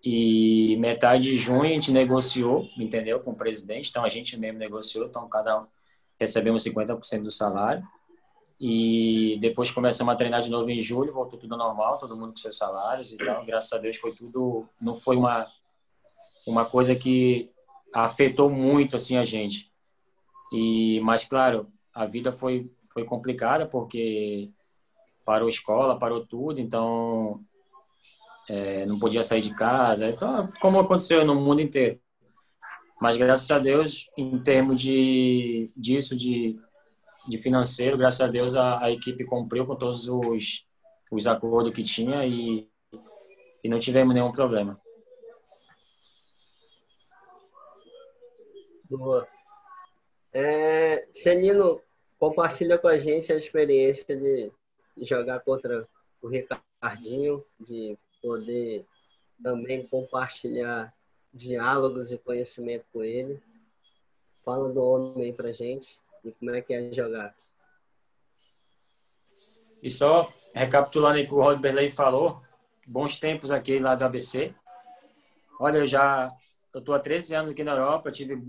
e metade de junho a gente negociou, entendeu, com o presidente. Então a gente mesmo negociou, então cada um recebemos 50% do salário. E depois começamos a treinar de novo em julho, voltou tudo normal, todo mundo com seus salários e tal. Graças a Deus foi tudo, não foi uma coisa que afetou muito assim a gente. Mas claro, a vida foi complicada porque parou escola, parou tudo, então não podia sair de casa, então, como aconteceu no mundo inteiro. Mas graças a Deus, em termos de financeiro, graças a Deus a equipe cumpriu com todos os acordos que tinha e não tivemos nenhum problema. Boa. Celino, compartilha com a gente a experiência de jogar contra o Ricardinho, de poder também compartilhar diálogos e conhecimento com ele. Fala do homem pra gente e como é que é jogar. E só recapitulando aí o que o Roberley falou, bons tempos aqui lá do ABC. Olha, eu tô há 13 anos aqui na Europa, tive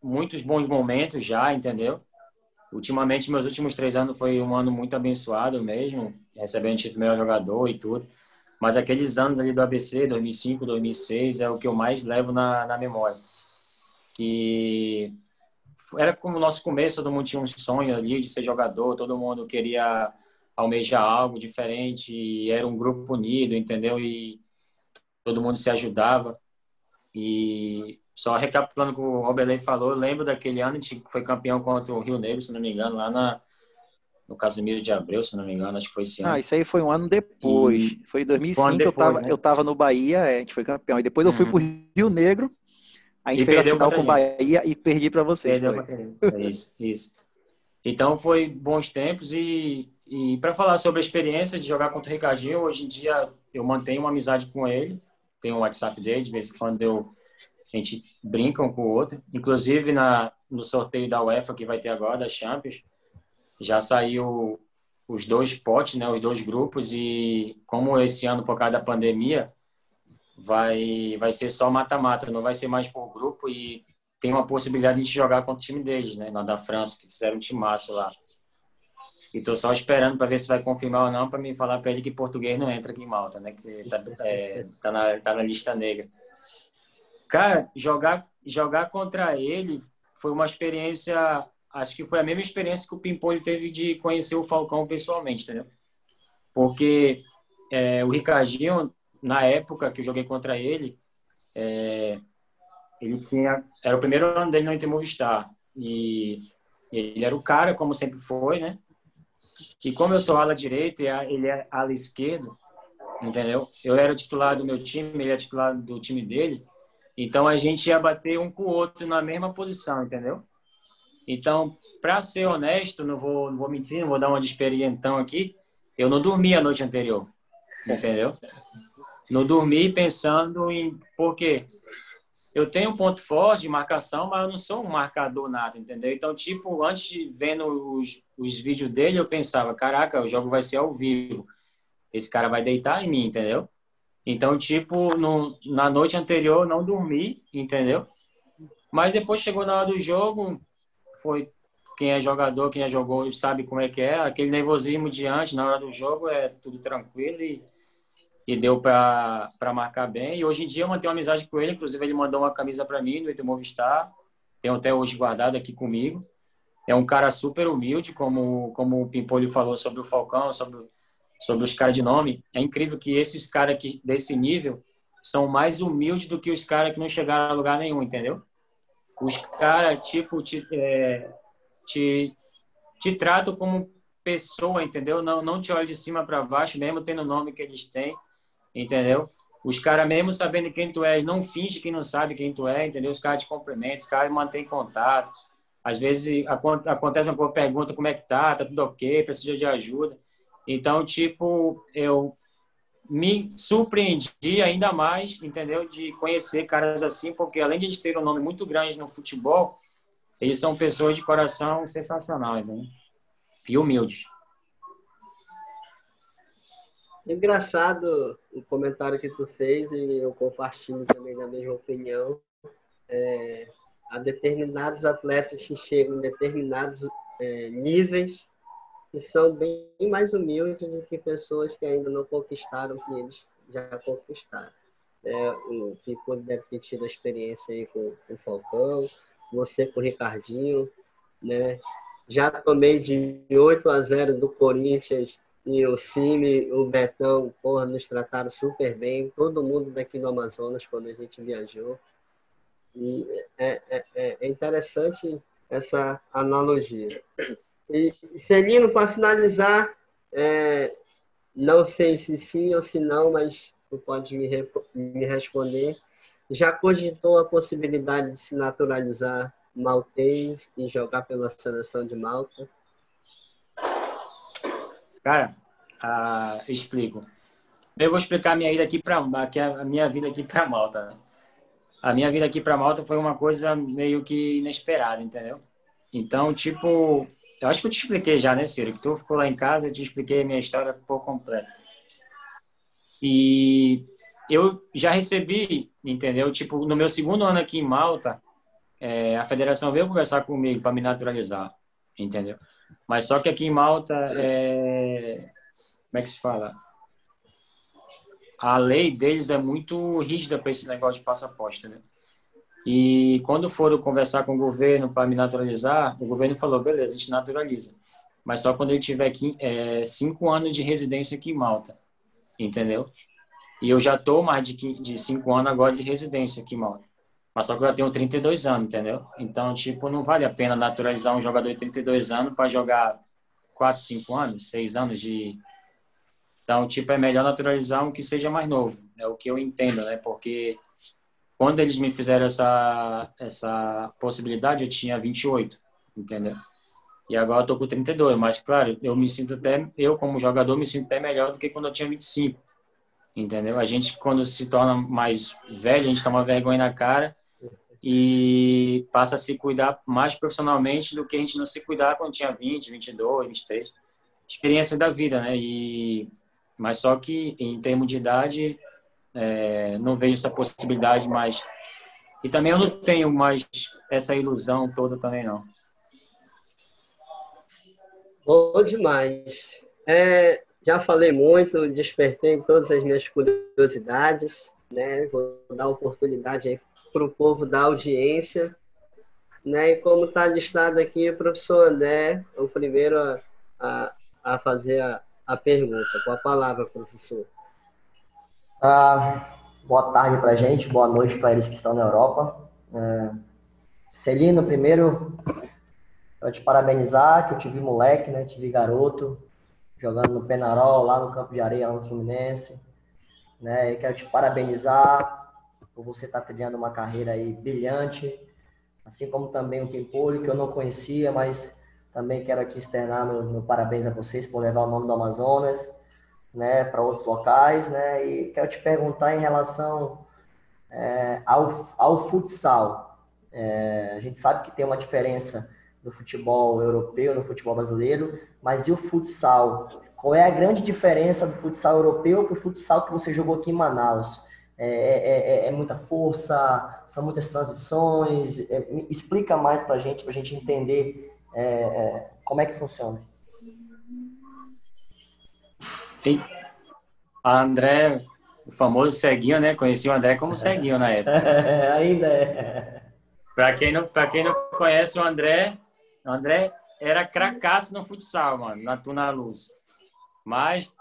muitos bons momentos já, entendeu? Ultimamente, meus últimos 3 anos foi um ano muito abençoado mesmo, recebendo título de melhor jogador e tudo. Mas aqueles anos ali do ABC, 2005, 2006, é o que eu mais levo na memória. Que era como o nosso começo, todo mundo tinha um sonho ali de ser jogador, todo mundo queria almejar algo diferente, e era um grupo unido, entendeu? E todo mundo se ajudava. E só recapitulando o que o Roberley falou, eu lembro daquele ano, a gente foi campeão contra o Rio Negro, se não me engano, lá no Casimiro de Abreu, se não me engano, acho que foi esse ano. Isso aí foi um ano depois. Foi em 2005, depois, eu tava no Bahia, a gente foi campeão. E depois eu fui pro Rio Negro, a gente fez a final com o Bahia e perdi para vocês. Perdeu contra ele. Isso. Então foi bons tempos e E para falar sobre a experiência de jogar contra o Ricardinho, hoje em dia eu mantenho uma amizade com ele, tenho o WhatsApp dele, de vez em quando a gente brinca um com o outro. Inclusive, no sorteio da UEFA que vai ter agora, da Champions, já saiu os dois potes, né, os dois grupos, e como esse ano, por causa da pandemia, vai ser só mata-mata, não vai ser mais por grupo, e tem uma possibilidade de jogar contra o time deles, né, lá da França, que fizeram um timaço lá. E tô só esperando para ver se vai confirmar ou não, para me falar para ele que português não entra aqui em Malta, né, que tá na lista negra. Cara, jogar contra ele foi uma experiência, acho que foi a mesma experiência que o Pimpolho teve de conhecer o Falcão pessoalmente, entendeu? Porque o Ricardinho, na época que eu joguei contra ele, era o primeiro ano dele no Inter Movistar, e ele era o cara, como sempre foi, né? E como eu sou ala direita e ele é ala esquerdo, entendeu? Eu era titular do meu time, ele era titular do time dele, então a gente ia bater um com o outro na mesma posição, entendeu? Então, para ser honesto, não vou mentir, não vou dar uma de experientão aqui, eu não dormi a noite anterior, entendeu? Não dormi pensando em... Por quê? Eu tenho um ponto forte de marcação, mas eu não sou um marcador nada, entendeu? Então, tipo, antes de vendo os vídeos dele, eu pensava, caraca, o jogo vai ser ao vivo. Esse cara vai deitar em mim, entendeu? Então, tipo, na noite anterior, eu não dormi, entendeu? Mas depois chegou na hora do jogo, foi quem é jogador, quem já jogou, sabe como é que é. Aquele nervosismo diante, na hora do jogo, é tudo tranquilo e deu para marcar bem. E hoje em dia eu mantenho uma amizade com ele. Inclusive, ele mandou uma camisa para mim do Inter Movistar. Tenho até hoje guardado aqui comigo. É um cara super humilde, como o Pimpolho falou sobre o Falcão, sobre os caras de nome. É incrível que esses caras desse nível são mais humildes do que os caras que não chegaram a lugar nenhum, entendeu? Os caras, tipo, te tratam como pessoa, entendeu? Não te olham de cima para baixo, mesmo tendo o nome que eles têm, entendeu? Os caras, mesmo sabendo quem tu é, não finge que não sabe quem tu é, entendeu? Os caras te cumprimentam, os caras mantêm contato. Às vezes acontece uma pergunta, como é que tá tudo ok, precisa de ajuda. Então, tipo, eu me surpreendi ainda mais, entendeu? De conhecer caras assim, porque além de eles terem um nome muito grande no futebol, eles são pessoas de coração sensacional, entendeu? E humildes. Engraçado o comentário que tu fez, e eu compartilho também da mesma opinião. Há determinados atletas que chegam em determinados níveis que são bem mais humildes do que pessoas que ainda não conquistaram o que eles já conquistaram. O Pico deve ter tido a experiência aí com o Falcão, você com o Ricardinho, né? Já tomei de 8-0 do Corinthians, e o Cime, o Betão, porra, nos trataram super bem, todo mundo daqui do Amazonas, quando a gente viajou. E é interessante essa analogia. E, Celino, para finalizar, não sei se sim ou se não, mas tu pode me responder. Já cogitou a possibilidade de se naturalizar maltês e jogar pela seleção de Malta? Cara, explico. Eu vou explicar a minha ida aqui a minha vida aqui para Malta, né? A minha vida aqui para Malta foi uma coisa meio que inesperada, entendeu? Então, tipo, eu acho que eu te expliquei já, né, Ciro? Que tu ficou lá em casa, eu te expliquei a minha história por completo. E eu já recebi, entendeu? Tipo, no meu segundo ano aqui em Malta, a federação veio conversar comigo para me naturalizar, entendeu? Mas só que aqui em Malta, como é que se fala? A lei deles é muito rígida para esse negócio de passaporte, né? E quando foram conversar com o governo para me naturalizar, o governo falou, beleza, a gente naturaliza. Mas só quando ele tiver aqui, 5 anos de residência aqui em Malta, entendeu? E eu já estou mais de 5 anos agora de residência aqui em Malta. Mas só que eu já tenho 32 anos, entendeu? Então, tipo, não vale a pena naturalizar um jogador de 32 anos para jogar 4, 5 anos, 6 anos de... Então, tipo, é melhor naturalizar um que seja mais novo. É o que eu entendo, né? Porque quando eles me fizeram essa possibilidade, eu tinha 28, entendeu? E agora eu tô com 32, mas claro, eu como jogador me sinto até melhor do que quando eu tinha 25, entendeu? A gente quando se torna mais velho, a gente toma vergonha na cara e passa a se cuidar mais profissionalmente do que a gente não se cuidar quando tinha 20, 22, 23. Experiência da vida, né? Mas só que em termos de idade, não vejo essa possibilidade mais. E também eu não tenho mais essa ilusão toda também, não. Bom demais. Já falei muito, despertei todas as minhas curiosidades, né? Vou dar oportunidade aí para o povo da audiência, né? E como está listado aqui, o professor André, o primeiro a fazer a pergunta. Com a palavra, professor. Boa tarde para a gente, boa noite para eles que estão na Europa. Celino, primeiro, eu te parabenizar, que eu te vi moleque, né? Te vi garoto, jogando no Penarol, lá no Campo de Areia, lá no Fluminense. Né? Eu quero te parabenizar por você estar trilhando uma carreira aí brilhante, assim como também o Pimpolho, que eu não conhecia, mas também quero aqui externar meu parabéns a vocês por levar o nome do Amazonas, né, para outros locais, né? E quero te perguntar em relação ao futsal. A gente sabe que tem uma diferença no futebol europeu, no futebol brasileiro, mas e o futsal? Qual é a grande diferença do futsal europeu para o futsal que você jogou aqui em Manaus? É muita força? São muitas transições? Explica mais para a gente entender como é que funciona. A André, o famoso ceguinho, né? Conheci o André como ceguinho na época. Ainda é. Para quem não conhece o André era cracaço no futsal, mano, na Tuna Luz. Mas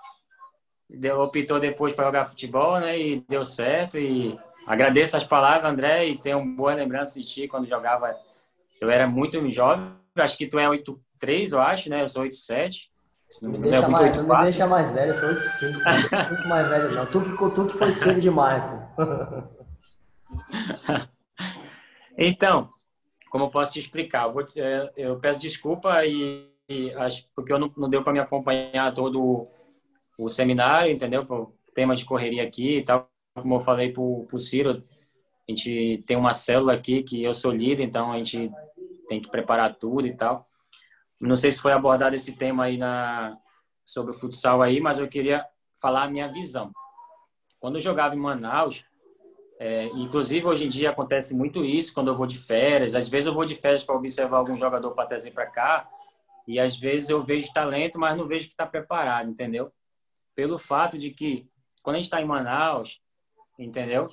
optou depois para jogar futebol, né? E deu certo. E agradeço as palavras, André, e tenho boa lembrança de ti quando jogava. Eu era muito jovem, acho que tu é 8'3", eu acho, né? Eu sou 8'7". Não me deixa mais velho, eu sou 8'5". Muito mais velho, não. Tu que foi cedo demais, pô. Então, como eu posso te explicar? Eu peço desculpa porque eu não deu para me acompanhar todo o seminário, entendeu? Por temas de correria aqui e tal. Como eu falei para o Ciro, a gente tem uma célula aqui que eu sou líder, então a gente tem que preparar tudo e tal. Não sei se foi abordado esse tema aí sobre o futsal aí, mas eu queria falar a minha visão. Quando eu jogava em Manaus, inclusive hoje em dia acontece muito isso quando eu vou de férias. Às vezes eu vou de férias para observar algum jogador para trazer para cá e às vezes eu vejo talento, mas não vejo que está preparado, entendeu? Pelo fato de que quando a gente está em Manaus, entendeu?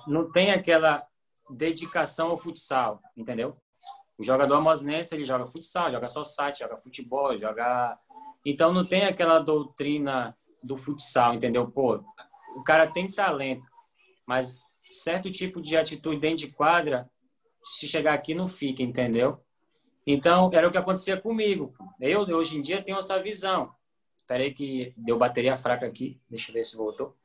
Não tem aquela dedicação ao futsal, entendeu? O jogador amazonense, ele joga futsal, joga society, joga futebol, joga... Então não tem aquela doutrina do futsal, entendeu? Pô, o cara tem talento, mas certo tipo de atitude dentro de quadra, se chegar aqui não fica, entendeu? Então, era o que acontecia comigo. Eu hoje em dia tenho essa visão. Espera aí que deu bateria fraca aqui, deixa eu ver se voltou.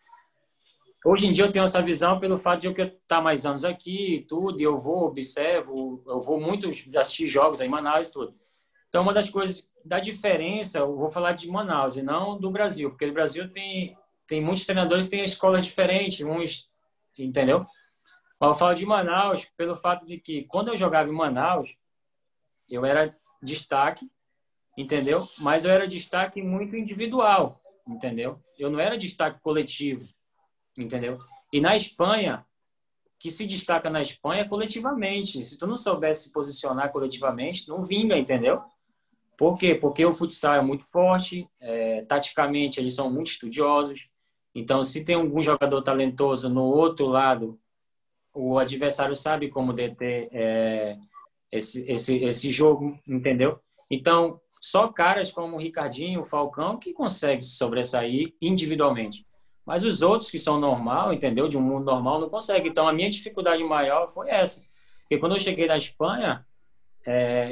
Hoje em dia eu tenho essa visão pelo fato de eu estar mais anos aqui e tudo, e eu observo, eu vou muito assistir jogos aí em Manaus e tudo. Então, uma das coisas da diferença, eu vou falar de Manaus e não do Brasil, porque no Brasil tem muitos treinadores que têm escolas diferentes, uns, entendeu? Mas eu falo de Manaus pelo fato de que, quando eu jogava em Manaus, eu era destaque, entendeu? Mas eu era destaque muito individual, entendeu? Eu não era destaque coletivo, entendeu? E na Espanha, que se destaca na Espanha é coletivamente. Se tu não soubesse se posicionar coletivamente, não vinga, entendeu? Por quê? Porque o futsal é muito forte, taticamente eles são muito estudiosos. Então, se tem algum jogador talentoso no outro lado, o adversário sabe como deter esse jogo, entendeu? Então, só caras como o Ricardinho, o Falcão, que conseguem se sobressair individualmente. Mas os outros que são normal, entendeu? De um mundo normal, não conseguem. Então, a minha dificuldade maior foi essa. Porque quando eu cheguei na Espanha,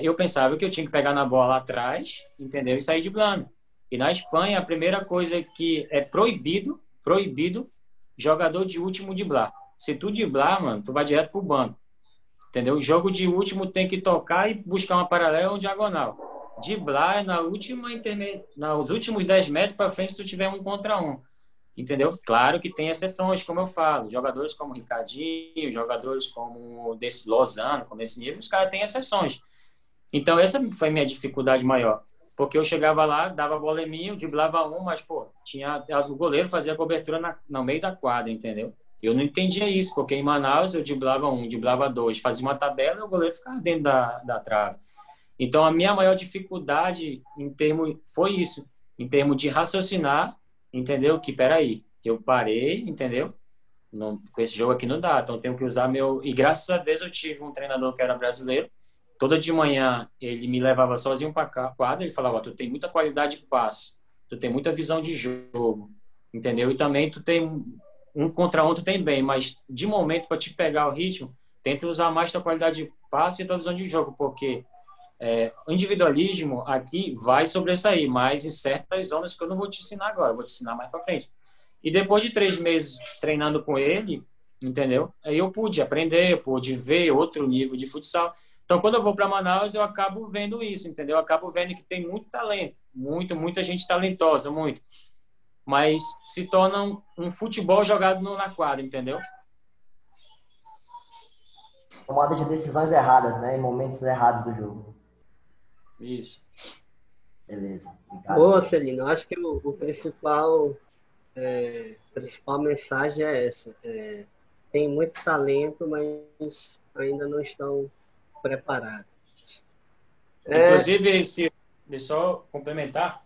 eu pensava que eu tinha que pegar na bola lá atrás, entendeu? E sair driblando. E na Espanha, a primeira coisa que é proibido, jogador de último driblar. Se tu driblar, mano, tu vai direto pro banco. entendeu? O jogo de último tem que tocar e buscar uma paralela ou diagonal. Driblar é nos últimos 10 metros para frente se tu tiver 1 contra 1. Entendeu? Claro que tem exceções, como eu falo. Jogadores como o Ricardinho, jogadores como desse Lozano, como esse nível, os caras têm exceções. Então, essa foi a minha dificuldade maior. Porque eu chegava lá, dava a bola em mim, eu driblava um, mas, pô, o goleiro fazia a cobertura no meio da quadra, entendeu? Eu não entendia isso, porque em Manaus eu driblava um, driblava dois, fazia uma tabela e o goleiro ficava dentro da trave. Então, a minha maior dificuldade foi isso, em termos de raciocinar, entendeu? Que, peraí, eu parei, entendeu? Não, com esse jogo aqui não dá, então eu tenho que usar meu... E graças a Deus eu tive um treinador que era brasileiro, toda de manhã ele me levava sozinho para a quadra, ele falava, tu tem muita qualidade de passe, tu tem muita visão de jogo, entendeu? E também tu tem um contra um, tu tem bem, mas de momento para te pegar o ritmo, tenta usar mais tua qualidade de passe e tua visão de jogo, porque o individualismo aqui vai sobressair, mas em certas zonas que eu não vou te ensinar agora, eu vou te ensinar mais para frente. E depois de 3 meses treinando com ele, entendeu? Aí eu pude aprender, pude ver outro nível de futsal. Então, quando eu vou para Manaus, eu acabo vendo isso, entendeu? Eu acabo vendo que tem muito talento, muita gente talentosa, muito. Mas se torna um futebol jogado na quadra, entendeu? Tomada de decisões erradas, né? Em momentos errados do jogo. Isso. Beleza. Obrigado. Boa, Celino. Acho que o principal mensagem é essa. Tem muito talento, mas ainda não estão preparados. Inclusive, só complementar,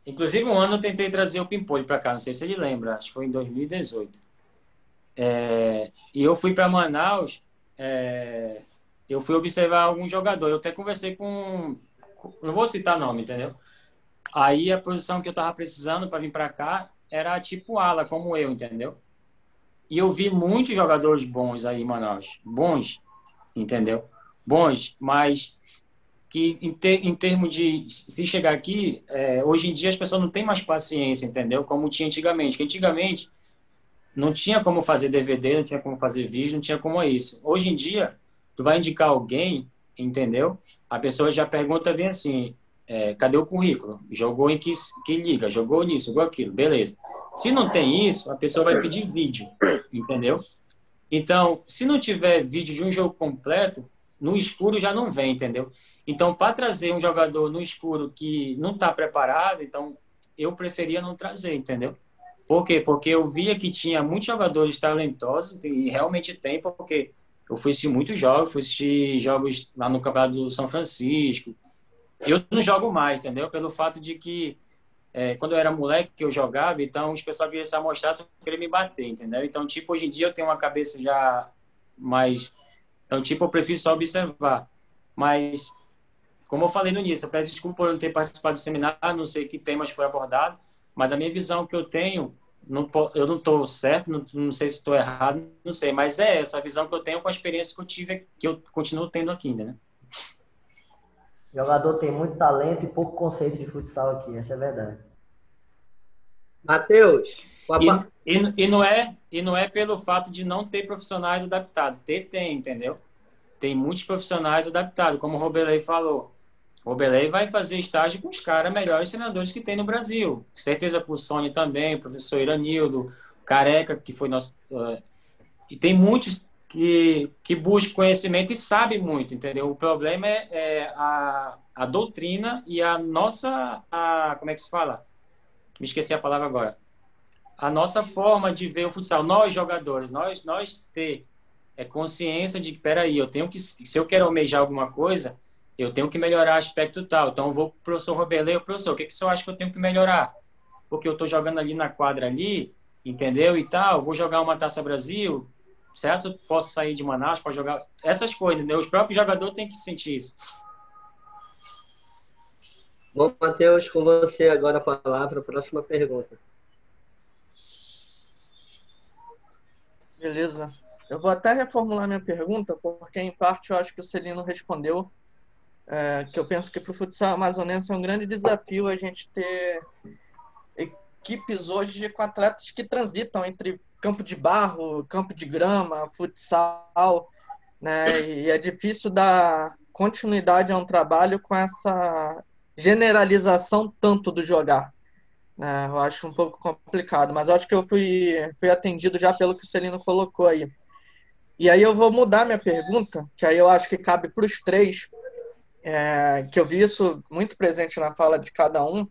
inclusive um ano eu tentei trazer o Pimpolho para cá, não sei se ele lembra, acho que foi em 2018. E eu fui para Manaus, eu fui observar algum jogador, eu até conversei com, não vou citar nome, entendeu? Aí a posição que eu tava precisando para vir para cá era tipo ala, como eu, entendeu? E eu vi muitos jogadores bons aí em Manaus, bons, entendeu? Bons, mas que em termos de se chegar aqui, hoje em dia as pessoas não têm mais paciência, entendeu? Como tinha antigamente, que antigamente não tinha como fazer DVD, não tinha como fazer vídeo, não tinha como isso. Hoje em dia, tu vai indicar alguém, entendeu? A pessoa já pergunta bem assim, cadê o currículo? Jogou em que liga? Jogou nisso, jogou aquilo, beleza. Se não tem isso, a pessoa vai pedir vídeo, entendeu? Então, se não tiver vídeo de um jogo completo, no escuro já não vem, entendeu? Então, para trazer um jogador no escuro que não está preparado, então eu preferia não trazer, entendeu? Por quê? Porque eu via que tinha muitos jogadores talentosos, e realmente tem, porque eu fui assistir muitos jogos, fui assistir jogos lá no Campeonato do São Francisco. Eu não jogo mais, entendeu? Pelo fato de que quando eu era moleque que eu jogava, então os pessoal queriam se amostrar, só queria me bater, entendeu? Então, tipo, hoje em dia eu tenho uma cabeça já mais... Então, tipo, eu prefiro só observar. Mas, como eu falei no início, eu peço desculpa por não ter participado do seminário, não sei que temas foi abordado, mas a minha visão que eu tenho, eu não estou certo, não sei se estou errado, não sei, mas é essa visão que eu tenho com a experiência que eu tive, que eu continuo tendo aqui ainda, né? O jogador tem muito talento e pouco conceito de futsal aqui, essa é a verdade. Matheus. E não é pelo fato de não ter profissionais adaptados. Tem, entendeu? Tem muitos profissionais adaptados, como o Robelei falou. O Robelei vai fazer estágio com os caras melhores treinadores que tem no Brasil. Certeza por Sony também, o professor Iranildo, Careca, que foi nosso... e tem muitos que buscam conhecimento e sabem muito, entendeu? O problema é a doutrina e a nossa... como é que se fala? Me esqueci a palavra agora. A nossa forma de ver o futsal, nós jogadores, nós ter consciência de que, peraí, eu tenho que, se eu quero almejar alguma coisa, eu tenho que melhorar aspecto tal. Então, eu vou pro professor Robelei, professor, o que o senhor acha que eu tenho que melhorar? Porque eu estou jogando ali na quadra ali, entendeu? E tal, vou jogar uma Taça Brasil, certo? Eu posso sair de Manaus para jogar essas coisas, entendeu? Os próprios jogadores têm que sentir isso. Bom, Matheus, com você agora a palavra, próxima pergunta. Beleza. Eu vou até reformular minha pergunta, porque em parte eu acho que o Celino respondeu, que eu penso que para o futsal amazonense é um grande desafio a gente ter equipes hoje com atletas que transitam entre campo de barro, campo de grama, futsal. né? E é difícil dar continuidade a um trabalho com essa generalização tanto do jogar, né? Eu acho um pouco complicado, mas eu acho que eu fui atendido já pelo que o Celino colocou aí. E aí eu vou mudar minha pergunta, que aí eu acho que cabe para os três, que eu vi isso muito presente na fala de cada um,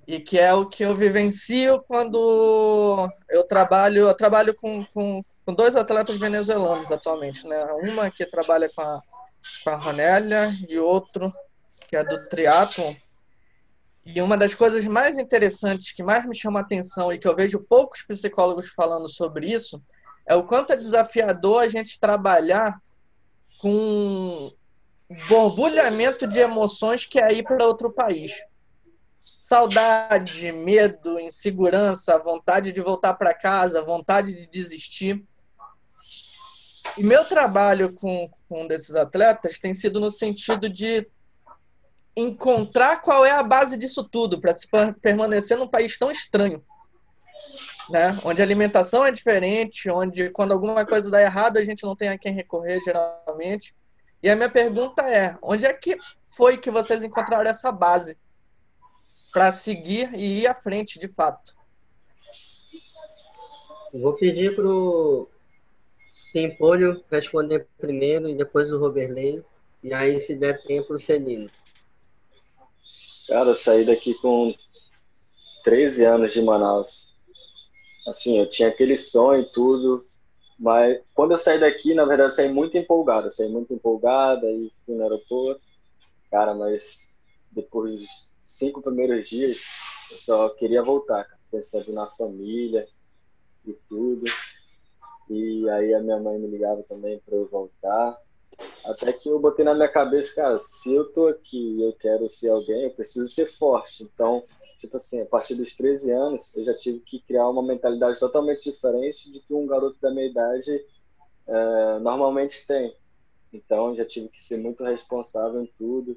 e que é o que eu vivencio quando eu trabalho com dois atletas venezuelanos atualmente, né? Uma que trabalha com a Ronélia e outro que é do triatlon. E uma das coisas mais interessantes que mais me chama a atenção e que eu vejo poucos psicólogos falando sobre isso é o quanto é desafiador a gente trabalhar com borbulhamento de emoções que é ir para outro país. Saudade, medo, insegurança, vontade de voltar para casa, vontade de desistir. E meu trabalho com um desses atletas tem sido no sentido de encontrar qual é a base disso tudo para se permanecer num país tão estranho, né? Onde a alimentação é diferente, onde quando alguma coisa dá errado a gente não tem a quem recorrer geralmente. E a minha pergunta é, onde é que foi que vocês encontraram essa base para seguir e ir à frente de fato? Vou pedir para o Pimpolho responder primeiro e depois o Roberley. E aí, se der tempo, o Celino. Cara, eu saí daqui com 13 anos de Manaus. Assim, eu tinha aquele sonho e tudo, mas quando eu saí daqui, na verdade, eu saí muito empolgado. Eu saí muito empolgado, aí fui no aeroporto. Cara, mas depois dos 5 primeiros dias, eu só queria voltar, cara, pensando na família e tudo. E aí a minha mãe me ligava também para eu voltar. Até que eu botei na minha cabeça, cara, se eu tô aqui e eu quero ser alguém, eu preciso ser forte. Então, tipo assim, a partir dos 13 anos, eu já tive que criar uma mentalidade totalmente diferente de que um garoto da minha idade normalmente tem. Então, eu já tive que ser muito responsável em tudo.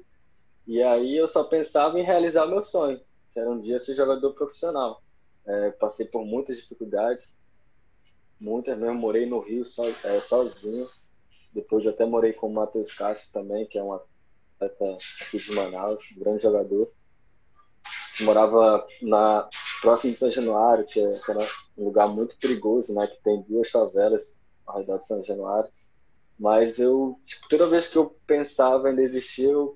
E aí eu só pensava em realizar meu sonho, que era um dia ser jogador profissional. Passei por muitas dificuldades, muitas mesmo, morei no Rio sozinho. Depois eu até morei com o Matheus Castro também, que é um atleta aqui de Manaus, um grande jogador. Morava próximo de São Januário, que era um lugar muito perigoso, né? Que tem 2 favelas ao redor de São Januário. Mas toda vez que eu pensava em desistir, eu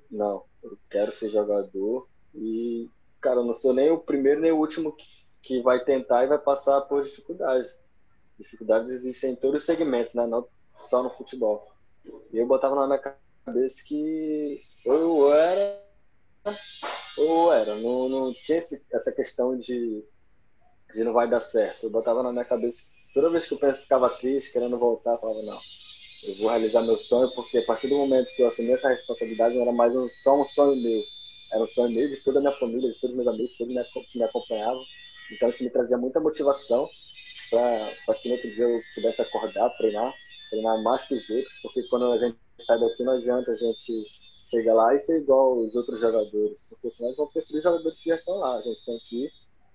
quero ser jogador. E, cara, eu não sou nem o primeiro nem o último que vai tentar e vai passar por dificuldades. Dificuldades existem em todos os segmentos, né? Não só no futebol. E eu botava na minha cabeça que ou era. Não tinha essa questão de não vai dar certo. Eu botava na minha cabeça, toda vez que eu ficava triste, querendo voltar, eu falava, não, eu vou realizar meu sonho, porque a partir do momento que eu assumi essa responsabilidade, não era mais só um sonho meu. Era um sonho meu, de toda a minha família, de todos os meus amigos, todos que me acompanhavam. Então isso me trazia muita motivação para que no outro dia eu pudesse acordar, treinar mais que os outros, porque quando a gente sai daqui não adianta a gente chegar lá e ser igual os outros jogadores, porque senão eles vão preferir os jogadores que já estão lá. A gente tem que ir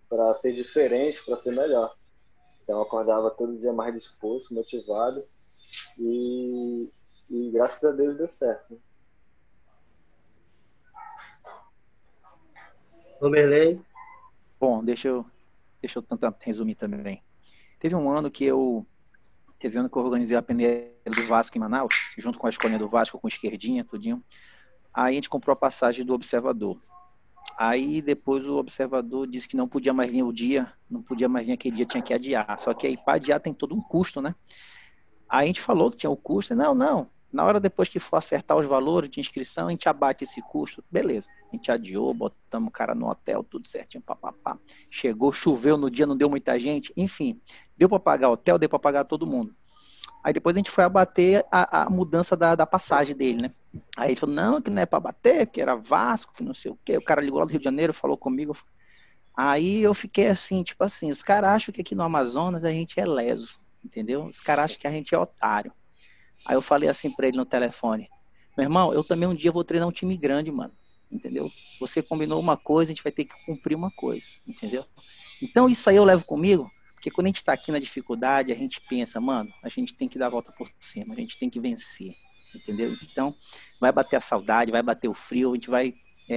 para ser diferente, para ser melhor. Então eu acordava todo dia mais disposto, motivado e graças a Deus deu certo. Roberley. Bom, deixa eu tentar resumir também. Teve um ano que eu organizei a peneira do Vasco em Manaus, junto com a escolinha do Vasco, com esquerdinha, tudinho. Aí a gente comprou a passagem do Observador. Aí depois o Observador disse que não podia mais vir não podia mais vir aquele dia, tinha que adiar. Só que aí para adiar tem todo um custo, né? Aí a gente falou que tinha o custo. Não. Na hora depois que for acertar os valores de inscrição, a gente abate esse custo. Beleza. A gente adiou, botamos o cara no hotel, tudo certinho, papapá. Chegou, choveu no dia, não deu muita gente. Enfim, deu para pagar hotel, deu para pagar todo mundo. Aí depois a gente foi abater a mudança da passagem dele, né? Aí ele falou, não, que não é para bater, que era Vasco, que não sei o quê. O cara ligou lá do Rio de Janeiro, falou comigo. Aí eu fiquei assim, tipo assim, os caras acham que aqui no Amazonas a gente é leso, entendeu? Os caras acham que a gente é otário. Aí eu falei assim pra ele no telefone, meu irmão, eu também um dia vou treinar um time grande, mano, entendeu? Você combinou uma coisa, a gente vai ter que cumprir uma coisa, entendeu? Então isso aí eu levo comigo, porque Porque quando a gente está aqui na dificuldade, a gente pensa, mano, a gente tem que dar a volta por cima, a gente tem que vencer, entendeu? Então, vai bater a saudade, vai bater o frio, a gente vai,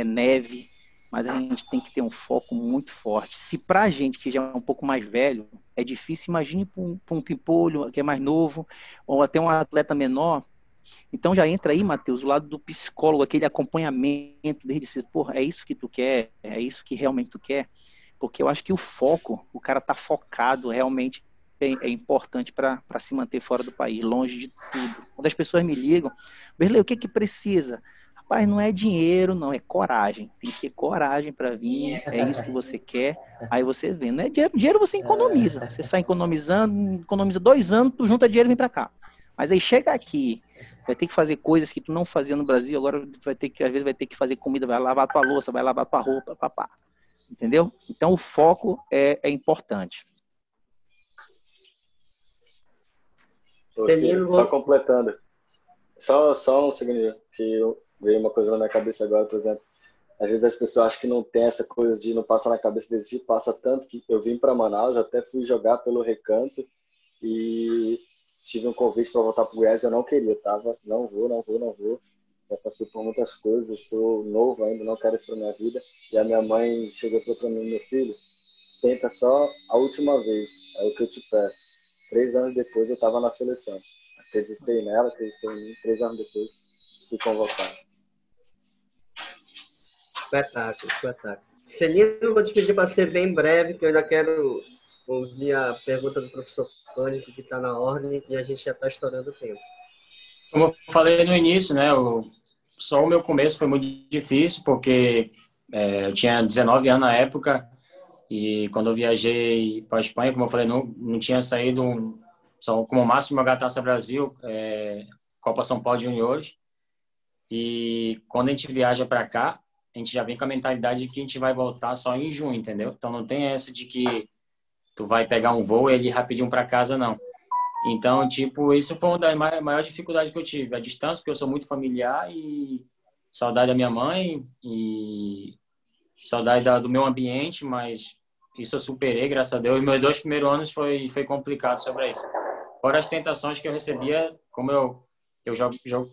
neve, mas a gente tem que ter um foco muito forte. Se pra gente que já é um pouco mais velho, é difícil, imagine para um pimpolho que é mais novo, ou até um atleta menor. Então já entra aí, Matheus, o lado do psicólogo, aquele acompanhamento desde cedo. Porra, é isso que tu quer? É isso que realmente tu quer? Porque eu acho que o foco, o cara tá focado, realmente é importante para se manter fora do país, longe de tudo. Quando as pessoas me ligam, Berlei, o que que precisa? Rapaz, não é dinheiro, não, é coragem. Tem que ter coragem para vir, é isso que você quer, aí você vê. Não é dinheiro, dinheiro você economiza. Você sai economizando, economiza 2 anos, tu junta dinheiro e vem para cá. Mas aí chega aqui, vai ter que fazer coisas que tu não fazia no Brasil, agora vai ter que, às vezes vai ter que fazer comida, vai lavar tua louça, vai lavar tua roupa, papá. Entendeu? Então o foco é importante. Só completando. Só um segundo, que veio uma coisa na minha cabeça agora, por exemplo. Às vezes as pessoas acham que não tem essa coisa de não passar na cabeça deles, passa tanto que eu vim para Manaus, até fui jogar pelo Recanto e tive um convite para voltar para o Goiás, eu não queria, tava, não vou. Já passei por muitas coisas, sou novo ainda, não quero isso para minha vida. E a minha mãe chegou para mim, meu filho, tenta só a última vez, é o que eu te peço. 3 anos depois eu estava na seleção. Acreditei nela, acreditei em mim, 3 anos depois fui convocado. Espetáculo. Celino, eu vou te pedir para ser bem breve, que eu ainda quero ouvir a pergunta do professor Cândido, que está na ordem, e a gente já está estourando o tempo. Como eu falei no início, né, só o meu começo foi muito difícil, porque eu tinha 19 anos na época, e quando eu viajei para a Espanha, como eu falei, não tinha saído, só como máximo jogar Taça Brasil, Copa São Paulo de Juniores, e quando a gente viaja para cá, a gente já vem com a mentalidade de que a gente vai voltar só em junho, entendeu? Então não tem essa de que tu vai pegar um voo e ir rapidinho para casa, não. Então, tipo, isso foi uma das maiores dificuldades que eu tive. A distância, porque eu sou muito familiar e saudade da minha mãe e saudade do meu ambiente, mas isso eu superei, graças a Deus. E meus 2 primeiros anos foi complicado sobre isso. Fora as tentações que eu recebia, como eu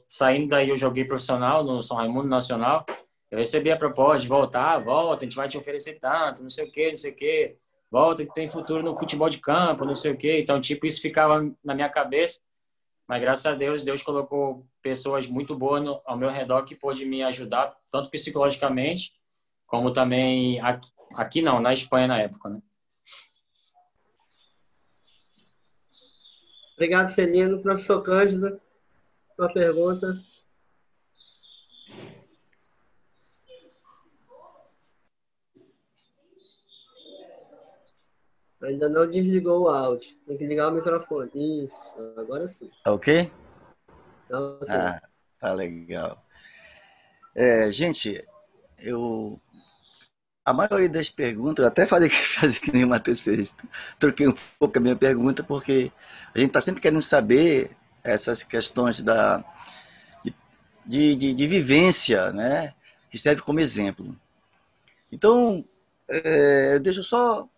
saindo daí, eu joguei profissional no São Raimundo Nacional, eu recebia a proposta de volta, a gente vai te oferecer tanto, não sei o quê. Volta que tem futuro no futebol de campo, não sei o quê. Então, tipo, isso ficava na minha cabeça. Mas, graças a Deus, Deus colocou pessoas muito boas ao meu redor que pôde me ajudar, tanto psicologicamente, como também aqui não, na Espanha na época, né? Obrigado, Celino. Professor Cândido, sua pergunta. Ainda não desligou o áudio. Tem que ligar o microfone. Isso, agora sim. Tá ok? Tá ok. Tá legal. Gente, a maioria das perguntas, eu até falei que nem o Matheus fez. Troquei um pouco a minha pergunta, porque a gente está sempre querendo saber essas questões de vivência, né? Que serve como exemplo. Então, deixa eu só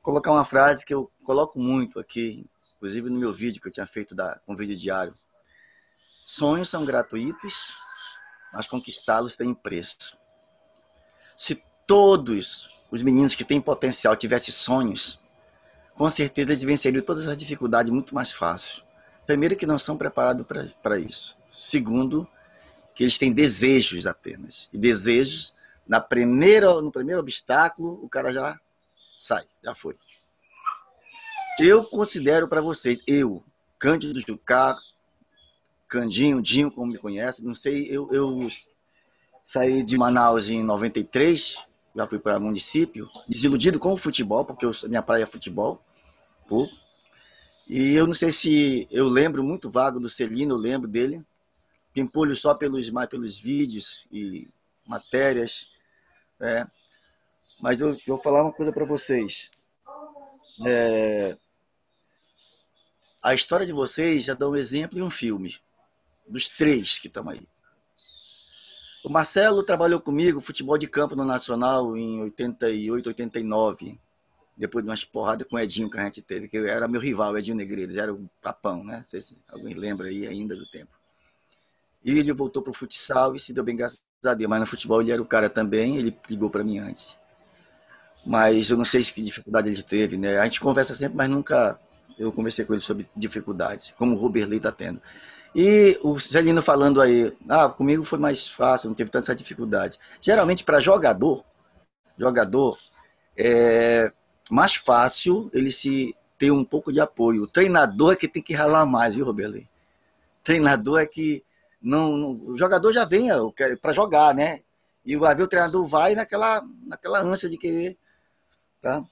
colocar uma frase que eu coloco muito aqui, inclusive no meu vídeo que eu tinha feito com vídeo diário. Sonhos são gratuitos, mas conquistá-los tem preço. Se todos os meninos que têm potencial tivessem sonhos, com certeza eles venceriam todas as dificuldades muito mais fácil. Primeiro, que não são preparados para isso. Segundo, que eles têm desejos apenas. E desejos, no primeiro obstáculo, o cara já sai, já foi. Eu considero para vocês, Cândido Jucá, Candinho, Dinho, como me conhece, não sei, eu saí de Manaus em 93, já fui para o município, desiludido com o futebol, porque minha praia é futebol, e eu não sei se eu lembro muito vago do Celino, eu lembro dele, pimpolho só mais pelos vídeos e matérias, mas eu vou falar uma coisa para vocês. A história de vocês já dá um exemplo em um filme, dos 3 que estão aí. O Marcelo trabalhou comigo futebol de campo no Nacional em 88, 89, depois de umas porradas com o Edinho que a gente teve, que era meu rival, o Edinho Negreiros, era o papão, né? Não sei se alguém lembra aí ainda do tempo. E ele voltou pro futsal e se deu bem, graças a Deus. Mas no futebol ele era o cara também, ele ligou para mim antes. Mas eu não sei que dificuldade ele teve, né? A gente conversa sempre, mas nunca eu conversei com ele sobre dificuldades, como o Roberley está tendo. E o Celino falando aí, comigo foi mais fácil, não teve tanta dificuldade. Geralmente para jogador é mais fácil ele se ter um pouco de apoio. O treinador é que tem que ralar mais, viu, Roberley? Treinador é que o jogador já vem para jogar, né? E vai ver o treinador vai naquela ânsia de querer, tá?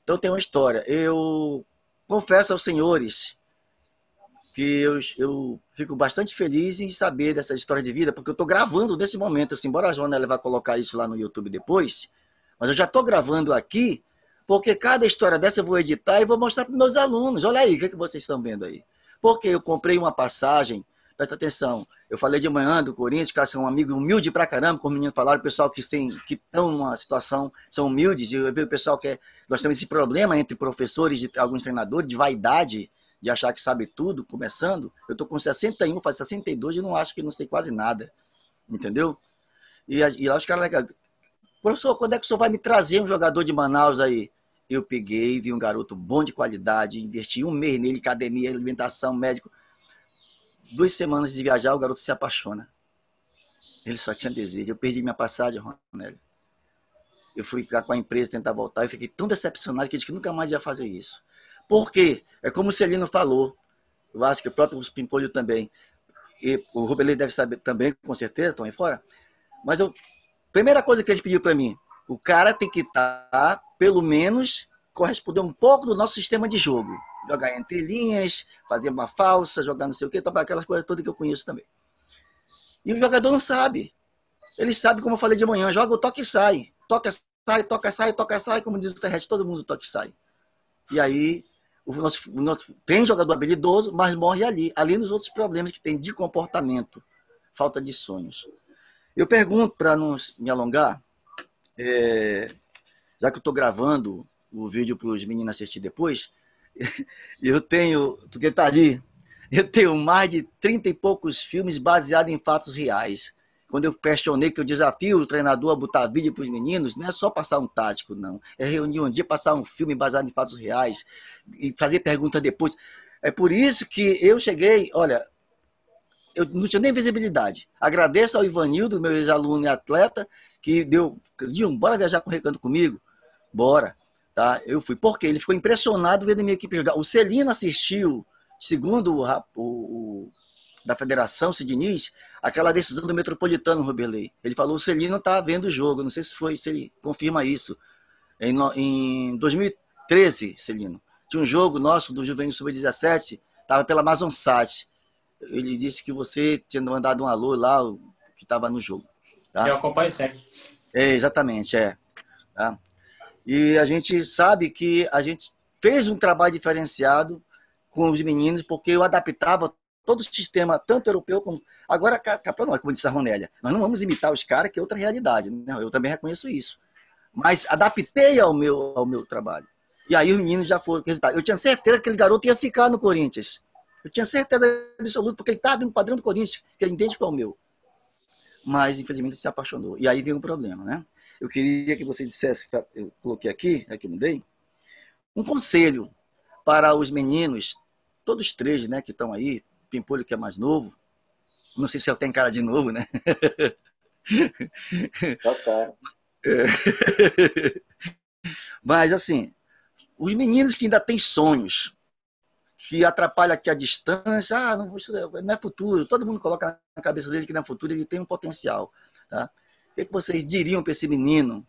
Então tem uma história. Eu confesso aos senhores que eu fico bastante feliz em saber dessa história de vida, porque eu estou gravando nesse momento, assim, embora a Joana vai colocar isso lá no YouTube depois, mas eu já estou gravando aqui, porque cada história dessa eu vou editar e vou mostrar para meus alunos. Olha aí, o que vocês estão vendo aí? Porque eu comprei uma passagem, presta atenção, eu falei de manhã do Corinthians, que são amigos humildes pra caramba, como os meninos falaram, o pessoal que estão numa situação, são humildes, eu vejo o pessoal que nós temos esse problema entre professores e alguns treinadores, de vaidade, de achar que sabe tudo, começando. Eu estou com 61, faz 62 e não acho que não sei quase nada, entendeu? E lá os caras, professor, quando é que o senhor vai me trazer um jogador de Manaus aí? Eu peguei, vi um garoto bom de qualidade, investi um mês nele, academia, alimentação, médico. 2 semanas de viajar, o garoto se apaixona. Ele só tinha desejo. Eu perdi minha passagem, Ronélio. Eu fui com a empresa tentar voltar e fiquei tão decepcionado que eu disse que nunca mais ia fazer isso. Por quê? É como o Celino falou. Eu acho que o próprio Pimpolho também. E o Roberley deve saber também, com certeza, estão aí fora. Mas primeira coisa que eles pediram para mim, o cara tem que estar, pelo menos, corresponder um pouco do nosso sistema de jogo. Jogar entre linhas, fazer uma falsa, jogar não sei o quê, aquelas coisas todas que eu conheço também. E o jogador não sabe. Ele sabe, como eu falei de manhã, joga o toque e sai. Toca, sai, toca, sai, toca, sai, como diz o Ferretti, todo mundo toca e sai. E aí, tem jogador habilidoso, mas morre ali nos outros problemas que tem de comportamento, falta de sonhos. Eu pergunto, para não me alongar, já que eu estou gravando o vídeo para os meninos assistir depois, eu tenho, porque está ali, eu tenho mais de 30 e poucos filmes baseados em fatos reais. Quando eu questionei que eu desafio o treinador a botar vídeo para os meninos, não é só passar um tático, não. É reunir um dia, passar um filme baseado em fatos reais e fazer pergunta depois. É por isso que eu cheguei, olha, eu não tinha nem visibilidade. Agradeço ao Ivanildo, meu ex-aluno e atleta, que deu, bora viajar com o Recanto comigo? Bora. Tá? Eu fui. Por quê? Ele ficou impressionado vendo a minha equipe jogar. O Celino assistiu, segundo o da Federação, Sidiniz, aquela decisão do Metropolitano, Roberley. Ele falou, o Celino está vendo o jogo. Não sei se ele confirma isso. Em 2013, Celino, tinha um jogo nosso do Juvenil Sub-17, estava pela Amazon Sat. Ele disse que você tinha mandado um alô lá, que estava no jogo. Tá? Eu acompanho sempre. Exatamente, tá? E a gente sabe que a gente fez um trabalho diferenciado com os meninos, porque eu adaptava todo o sistema, tanto europeu como... Agora, cá para nós, como disse a Ronélia, nós não vamos imitar os caras, que é outra realidade. Né? Eu também reconheço isso. Mas adaptei ao meu trabalho. E aí os meninos já foram resultado. Eu tinha certeza que aquele garoto ia ficar no Corinthians. Eu tinha certeza absoluta, porque ele estava no padrão do Corinthians, que ele entende qual é o meu. Mas, infelizmente, ele se apaixonou. E aí veio um problema, né? Eu queria que você dissesse, eu coloquei aqui mudei, um conselho para os meninos, todos 3, né, que estão aí, Pimpolho que é mais novo, não sei se eu tenho cara de novo, né? Só tá. Mas, assim, os meninos que ainda têm sonhos, que atrapalham aqui a distância, não é futuro, todo mundo coloca na cabeça dele que não é futuro, ele tem um potencial, tá? O que vocês diriam para esse menino?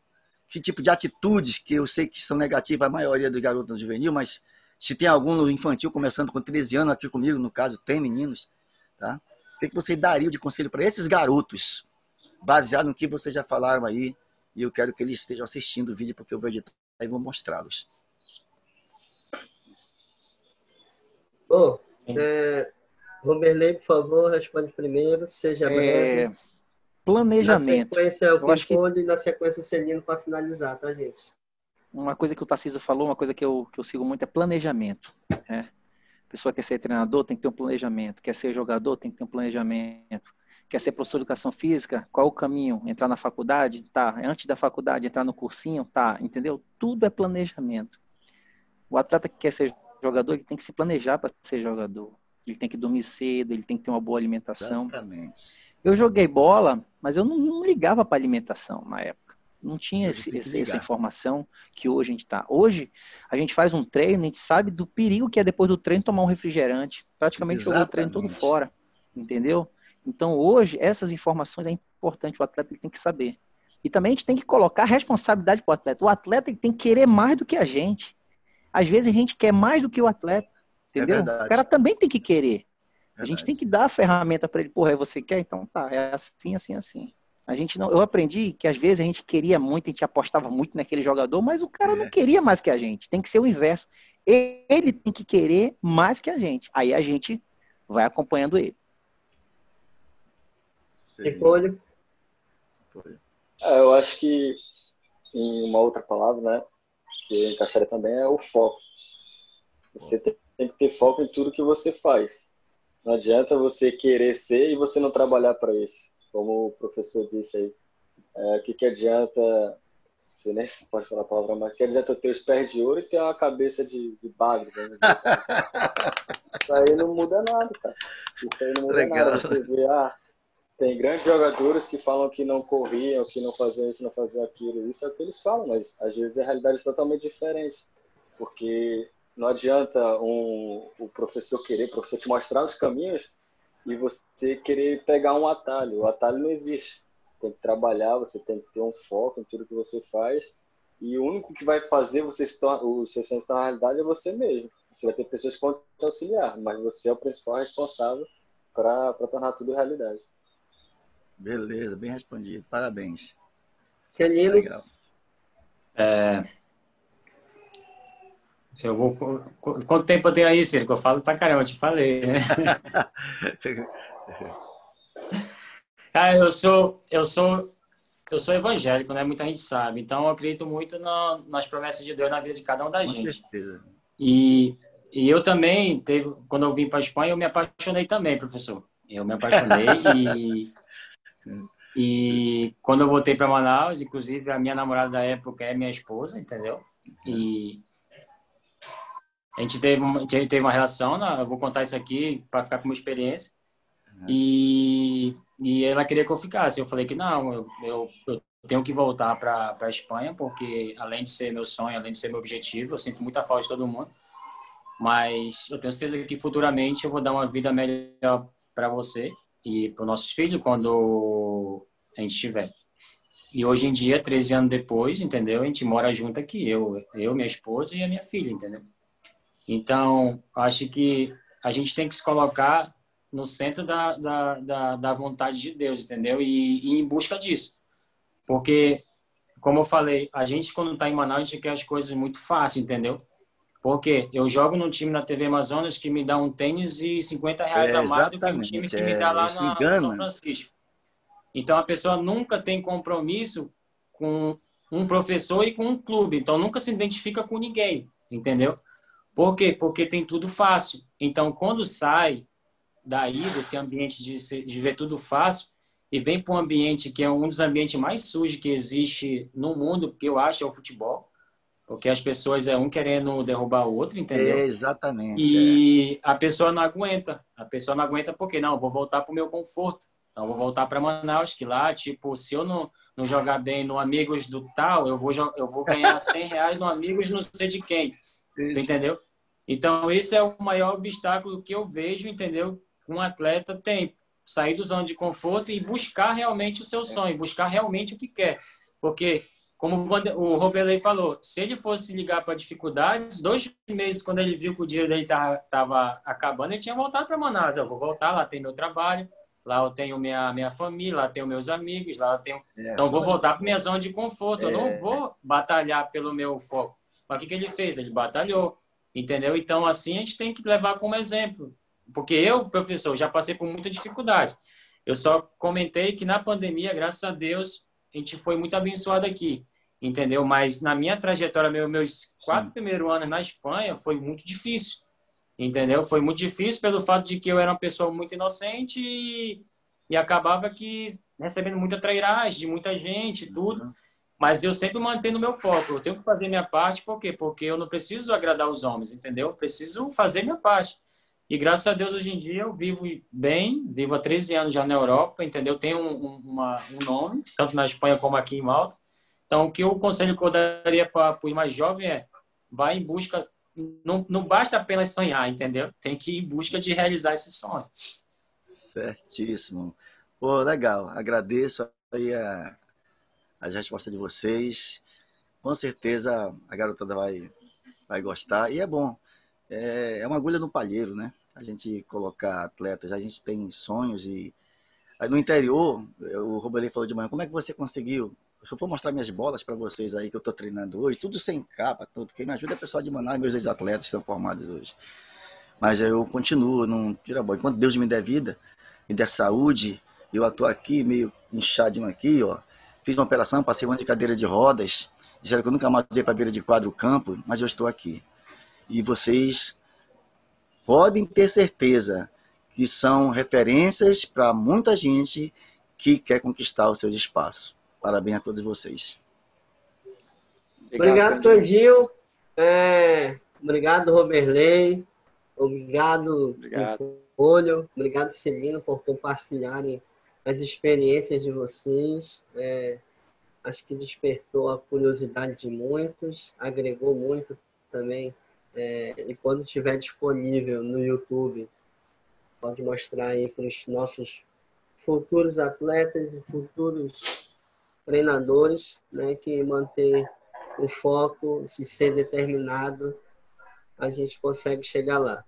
Que tipo de atitudes, que eu sei que são negativas a maioria dos garotos no juvenil, mas se tem algum no infantil começando com 13 anos aqui comigo, no caso, tem meninos, tá? O que vocês dariam de conselho para esses garotos, baseado no que vocês já falaram aí, e eu quero que eles estejam assistindo o vídeo, porque eu vou editar e vou mostrá-los. Bom, Roberley, por favor, responde primeiro, seja breve. Planejamento. Na sequência, o Pimpolho e na sequência o Celino para finalizar, tá, gente? uma coisa que o Tarcísio falou, uma coisa que eu sigo muito é planejamento. Né? A pessoa quer ser treinador, tem que ter um planejamento. Quer ser jogador, tem que ter um planejamento. Quer ser professor de educação física, qual o caminho? Entrar na faculdade? Tá. Antes da faculdade, entrar no cursinho? Tá. Entendeu? Tudo é planejamento. O atleta que quer ser jogador, ele tem que se planejar para ser jogador. Ele tem que dormir cedo, ele tem que ter uma boa alimentação. Exatamente. Eu joguei bola, mas eu não ligava para alimentação na época. Não tinha essa informação que hoje a gente está. Hoje, a gente faz um treino, a gente sabe do perigo que é depois do treino tomar um refrigerante. Praticamente jogou o treino todo fora. Entendeu? Então, hoje, essas informações é importante, o atleta ele tem que saber. E também a gente tem que colocar responsabilidade para o atleta. O atleta ele tem que querer mais do que a gente. Às vezes a gente quer mais do que o atleta. Entendeu? O cara também tem que querer. A gente tem que dar a ferramenta para ele. Porra, você quer? Então tá, é assim, assim, assim. A gente não, eu aprendi que às vezes a gente queria muito, a gente apostava muito naquele jogador, mas o cara não queria mais que a gente. Tem que ser o inverso. Ele tem que querer mais que a gente. Aí a gente vai acompanhando ele. E Poli? Eu acho que, em uma outra palavra, né, que encaixaria também, é o foco. Você tem que ter foco em tudo que você faz. Não adianta você querer ser e você não trabalhar para isso. Como o professor disse aí. O que adianta, você nem pode falar a palavra, mas que adianta ter os pés de ouro e ter uma cabeça de bagre, vamos dizer assim. Isso aí não muda nada, cara. Isso aí não muda nada. Você vê, tem grandes jogadores que falam que não corriam, que não faziam isso, não faziam aquilo. Isso é o que eles falam, mas às vezes a realidade é totalmente diferente. Porque não adianta o professor te mostrar os caminhos e você querer pegar um atalho. O atalho não existe. Você tem que trabalhar, você tem que ter um foco em tudo que você faz. E o único que vai fazer o seu sonho se tornar realidade é você mesmo. Você vai ter pessoas que vão te auxiliar, mas você é o principal responsável para tornar tudo realidade. Beleza, bem respondido. Parabéns. Celino? Legal. Eu vou... Quanto tempo eu tenho aí, Ciro? Que eu falo pra caramba, eu te falei, né? Eu sou evangélico, né? Muita gente sabe. Então, eu acredito muito nas promessas de Deus na vida de cada um da gente. Com certeza. E eu também, quando eu vim para a Espanha, eu me apaixonei também, professor. Eu me apaixonei e quando eu voltei para Manaus, inclusive a minha namorada da época é minha esposa, entendeu? E a gente teve uma relação, eu vou contar isso aqui para ficar como experiência. E ela queria que eu ficasse. Eu falei que não, eu tenho que voltar para a Espanha, porque além de ser meu sonho, além de ser meu objetivo, eu sinto muita falta de todo mundo. Mas eu tenho certeza que futuramente eu vou dar uma vida melhor para você e para os nossos filhos quando a gente estiver. E hoje em dia, 13 anos depois, entendeu? A gente mora junto aqui, eu, minha esposa e a minha filha, entendeu? Então, acho que a gente tem que se colocar no centro da vontade de Deus, entendeu? E ir em busca disso. Porque, como eu falei, a gente quando está em Manaus, a gente quer as coisas muito fácil, entendeu? Porque eu jogo num time na TV Amazonas que me dá um tênis e R$50 a mais do que um time que me dá lá no São Francisco. Então, a pessoa nunca tem compromisso com um professor e com um clube. Então, nunca se identifica com ninguém, entendeu? Por quê? Porque tem tudo fácil. Então, quando sai daí, desse ambiente de ver tudo fácil, e vem para um ambiente que é um dos ambientes mais sujos que existe no mundo, que eu acho é o futebol, porque as pessoas um querendo derrubar o outro, entendeu? Exatamente. E a pessoa não aguenta. A pessoa não aguenta porque, não, eu vou voltar para o meu conforto. Então, eu vou voltar para Manaus, que lá, tipo, se eu não jogar bem no Amigos do tal, eu vou ganhar R$100 no Amigos não sei de quem. Entendeu? Então, esse é o maior obstáculo que eu vejo, entendeu? Um atleta tem sair da zona de conforto e buscar realmente o seu sonho, buscar realmente o que quer. Porque, como o Roberley falou, se ele fosse ligar para dificuldades, 2 meses, quando ele viu que o dinheiro dele estava acabando, ele tinha voltado para Manaus. Eu vou voltar, lá tem meu trabalho, lá eu tenho minha família, lá tenho meus amigos, lá eu tenho... Então, eu vou voltar para minha zona de conforto. Eu não vou batalhar pelo meu foco. Mas o que ele fez? Ele batalhou, entendeu? Então, assim, a gente tem que levar como exemplo. Porque eu, professor, já passei por muita dificuldade. Eu só comentei que na pandemia, graças a Deus, a gente foi muito abençoado aqui. entendeu? Mas na minha trajetória, meus 4 primeiros anos na Espanha foi muito difícil, entendeu? Foi muito difícil pelo fato de que eu era uma pessoa muito inocente e acabava que recebendo muita trairagem de muita gente e tudo. Mas eu sempre mantendo o meu foco. Eu tenho que fazer minha parte, por quê? Porque eu não preciso agradar os homens, entendeu? Eu preciso fazer minha parte. E graças a Deus, hoje em dia, eu vivo bem, vivo há 13 anos já na Europa, entendeu? Tenho um nome, tanto na Espanha como aqui em Malta. Então, o que o conselho que eu daria para os mais jovens é: vai em busca, não basta apenas sonhar, entendeu? Tem que ir em busca de realizar esse sonho. Certíssimo. Pô, legal. Agradeço aí as respostas de vocês. Com certeza a garotada vai gostar. E é bom. É uma agulha no palheiro, né? A gente colocar atletas, a gente tem sonhos e... Aí no interior, o Roberley falou de manhã, como é que você conseguiu? Eu vou mostrar minhas bolas para vocês aí que eu estou treinando hoje, tudo sem capa, tudo. Quem me ajuda é o pessoal de Manaus, meus ex-atletas estão formados hoje. Mas eu continuo, não tira a bola. Enquanto Deus me der vida, me der saúde, eu estou aqui meio inchadinho aqui, ó. Fiz uma operação, passei um ano de cadeira de rodas, disseram que eu nunca mais ia para a beira de quadro campo, mas eu estou aqui. E vocês podem ter certeza que são referências para muita gente que quer conquistar os seus espaços. Parabéns a todos vocês. Obrigado, Candinho. Obrigado, Roberley. Obrigado, Olho. Obrigado, Celino, por compartilharem as experiências de vocês. Acho que despertou a curiosidade de muitos, agregou muito também. E quando estiver disponível no YouTube, pode mostrar aí para os nossos futuros atletas e futuros treinadores, né, que manter o foco, se ser determinado, a gente consegue chegar lá.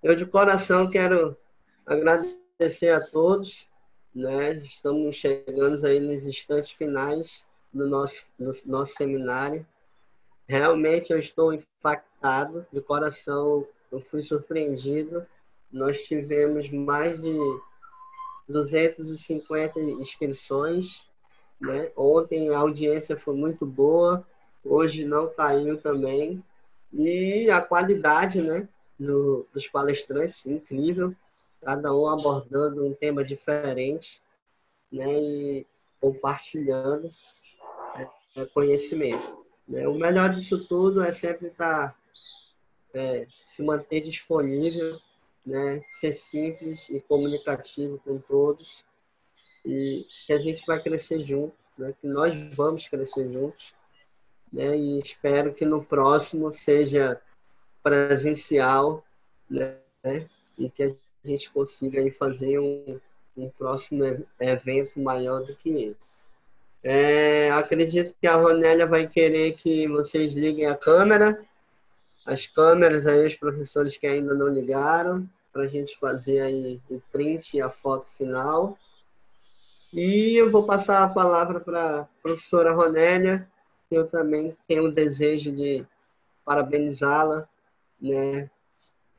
Eu de coração quero agradecer a todos, né? Estamos chegando aí nos instantes finais do nosso seminário. Realmente eu estou impactado, de coração, eu fui surpreendido. Nós tivemos mais de 250 inscrições, né? Ontem a audiência foi muito boa, hoje não caiu também. E a qualidade, né, dos palestrantes, incrível, cada um abordando um tema diferente, né, e compartilhando conhecimento. Né? O melhor disso tudo é sempre se manter disponível, né, ser simples e comunicativo com todos, e que a gente vai crescer junto, né, que nós vamos crescer juntos, né, e espero que no próximo seja presencial, né, e que a gente consiga aí fazer um próximo evento maior do que esse. Acredito que a Ronélia vai querer que vocês liguem a câmera, as câmeras aí, os professores que ainda não ligaram, para a gente fazer aí o print e a foto final. E eu vou passar a palavra para a professora Ronélia, que eu também tenho o desejo de parabenizá-la, né,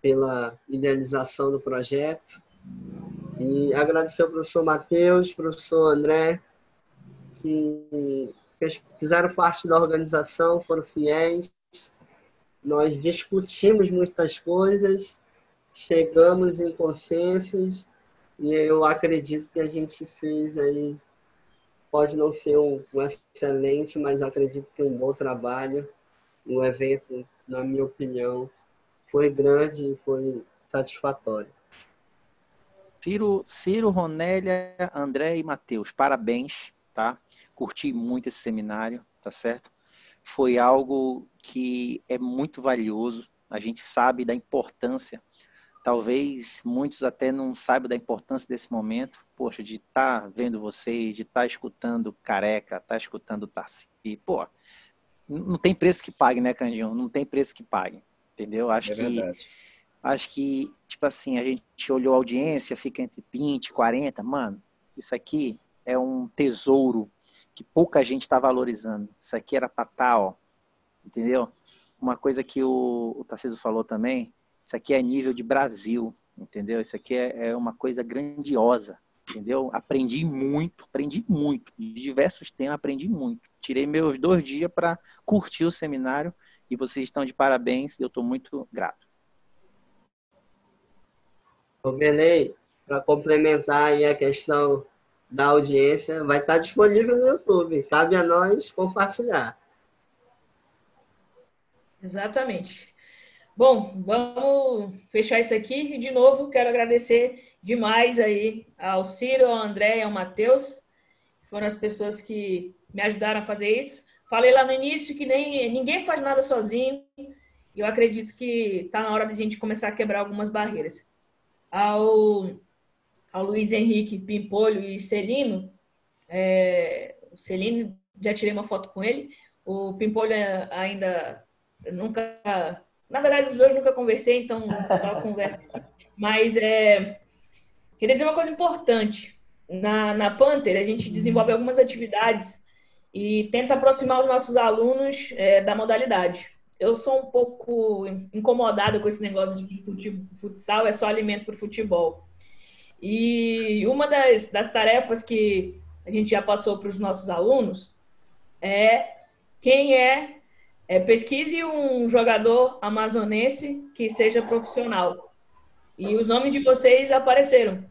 pela idealização do projeto. E agradecer ao professor Matheus, professor André, que fizeram parte da organização, foram fiéis. Nós discutimos muitas coisas, chegamos em consensos, e eu acredito que a gente fez aí, pode não ser um excelente, mas acredito que um bom trabalho. O evento, na minha opinião, foi grande e foi satisfatório. Ciro, Ronélia, André e Matheus, parabéns, tá? Curti muito esse seminário, tá certo? Foi algo que é muito valioso, a gente sabe da importância, talvez muitos até não saibam da importância desse momento, poxa, de estar vendo vocês, de estar escutando Careca, estar escutando Tarci, pô, não tem preço que pague, né, Candinho? Não tem preço que pague, entendeu? Acho que, tipo assim, a gente olhou a audiência, fica entre 20, 40, mano, isso aqui é um tesouro que pouca gente está valorizando. Isso aqui era para estar, ó, entendeu? Uma coisa que o Tarcísio falou também, isso aqui é nível de Brasil, entendeu? Isso aqui é uma coisa grandiosa, entendeu? Aprendi muito, de diversos temas, aprendi muito. tirei meus 2 dias para curtir o seminário e vocês estão de parabéns e eu estou muito grato. Roberley, para complementar aí a questão da audiência, vai estar disponível no YouTube. Cabe a nós compartilhar. Exatamente. Bom, vamos fechar isso aqui. E, de novo, quero agradecer demais aí ao Ciro, ao André e ao Matheus, que foram as pessoas que me ajudaram a fazer isso. Falei lá no início que ninguém faz nada sozinho. E eu acredito que está na hora de a gente começar a quebrar algumas barreiras. Ao Luiz Henrique Pimpolho e Celino, o Celino, já tirei uma foto com ele. O Pimpolho ainda nunca... Na verdade, os dois nunca conversei, então só conversa. Mas queria dizer uma coisa importante. Na Panther, a gente desenvolve algumas atividades e tenta aproximar os nossos alunos da modalidade. Eu sou um pouco incomodada com esse negócio de que futsal é só alimento para o futebol. E uma das tarefas que a gente já passou para os nossos alunos pesquise um jogador amazonense que seja profissional. E os nomes de vocês apareceram.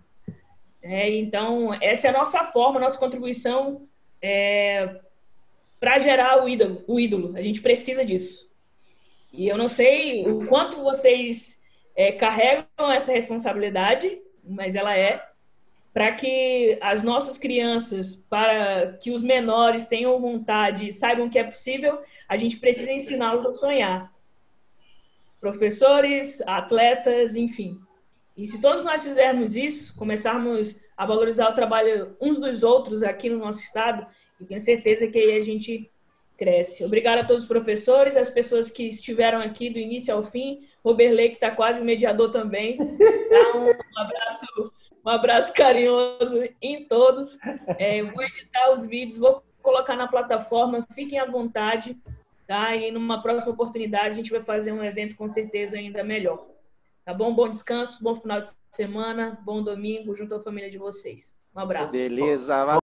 Então, essa é a nossa forma, a nossa contribuição para gerar o ídolo. A gente precisa disso. E eu não sei o quanto vocês carregam essa responsabilidade, mas ela para que as nossas crianças, para que os menores tenham vontade e saibam que é possível, a gente precisa ensiná-los a sonhar. Professores, atletas, enfim. E se todos nós fizermos isso, começarmos a valorizar o trabalho uns dos outros aqui no nosso estado, eu tenho certeza que aí a gente cresce. Obrigada a todos os professores, as pessoas que estiveram aqui do início ao fim, Roberley, que está quase mediador também. Um abraço carinhoso em todos. Eu vou editar os vídeos, vou colocar na plataforma, fiquem à vontade, tá? E numa próxima oportunidade a gente vai fazer um evento com certeza ainda melhor. Tá bom? Bom descanso, bom final de semana, bom domingo junto à família de vocês. Um abraço. Beleza.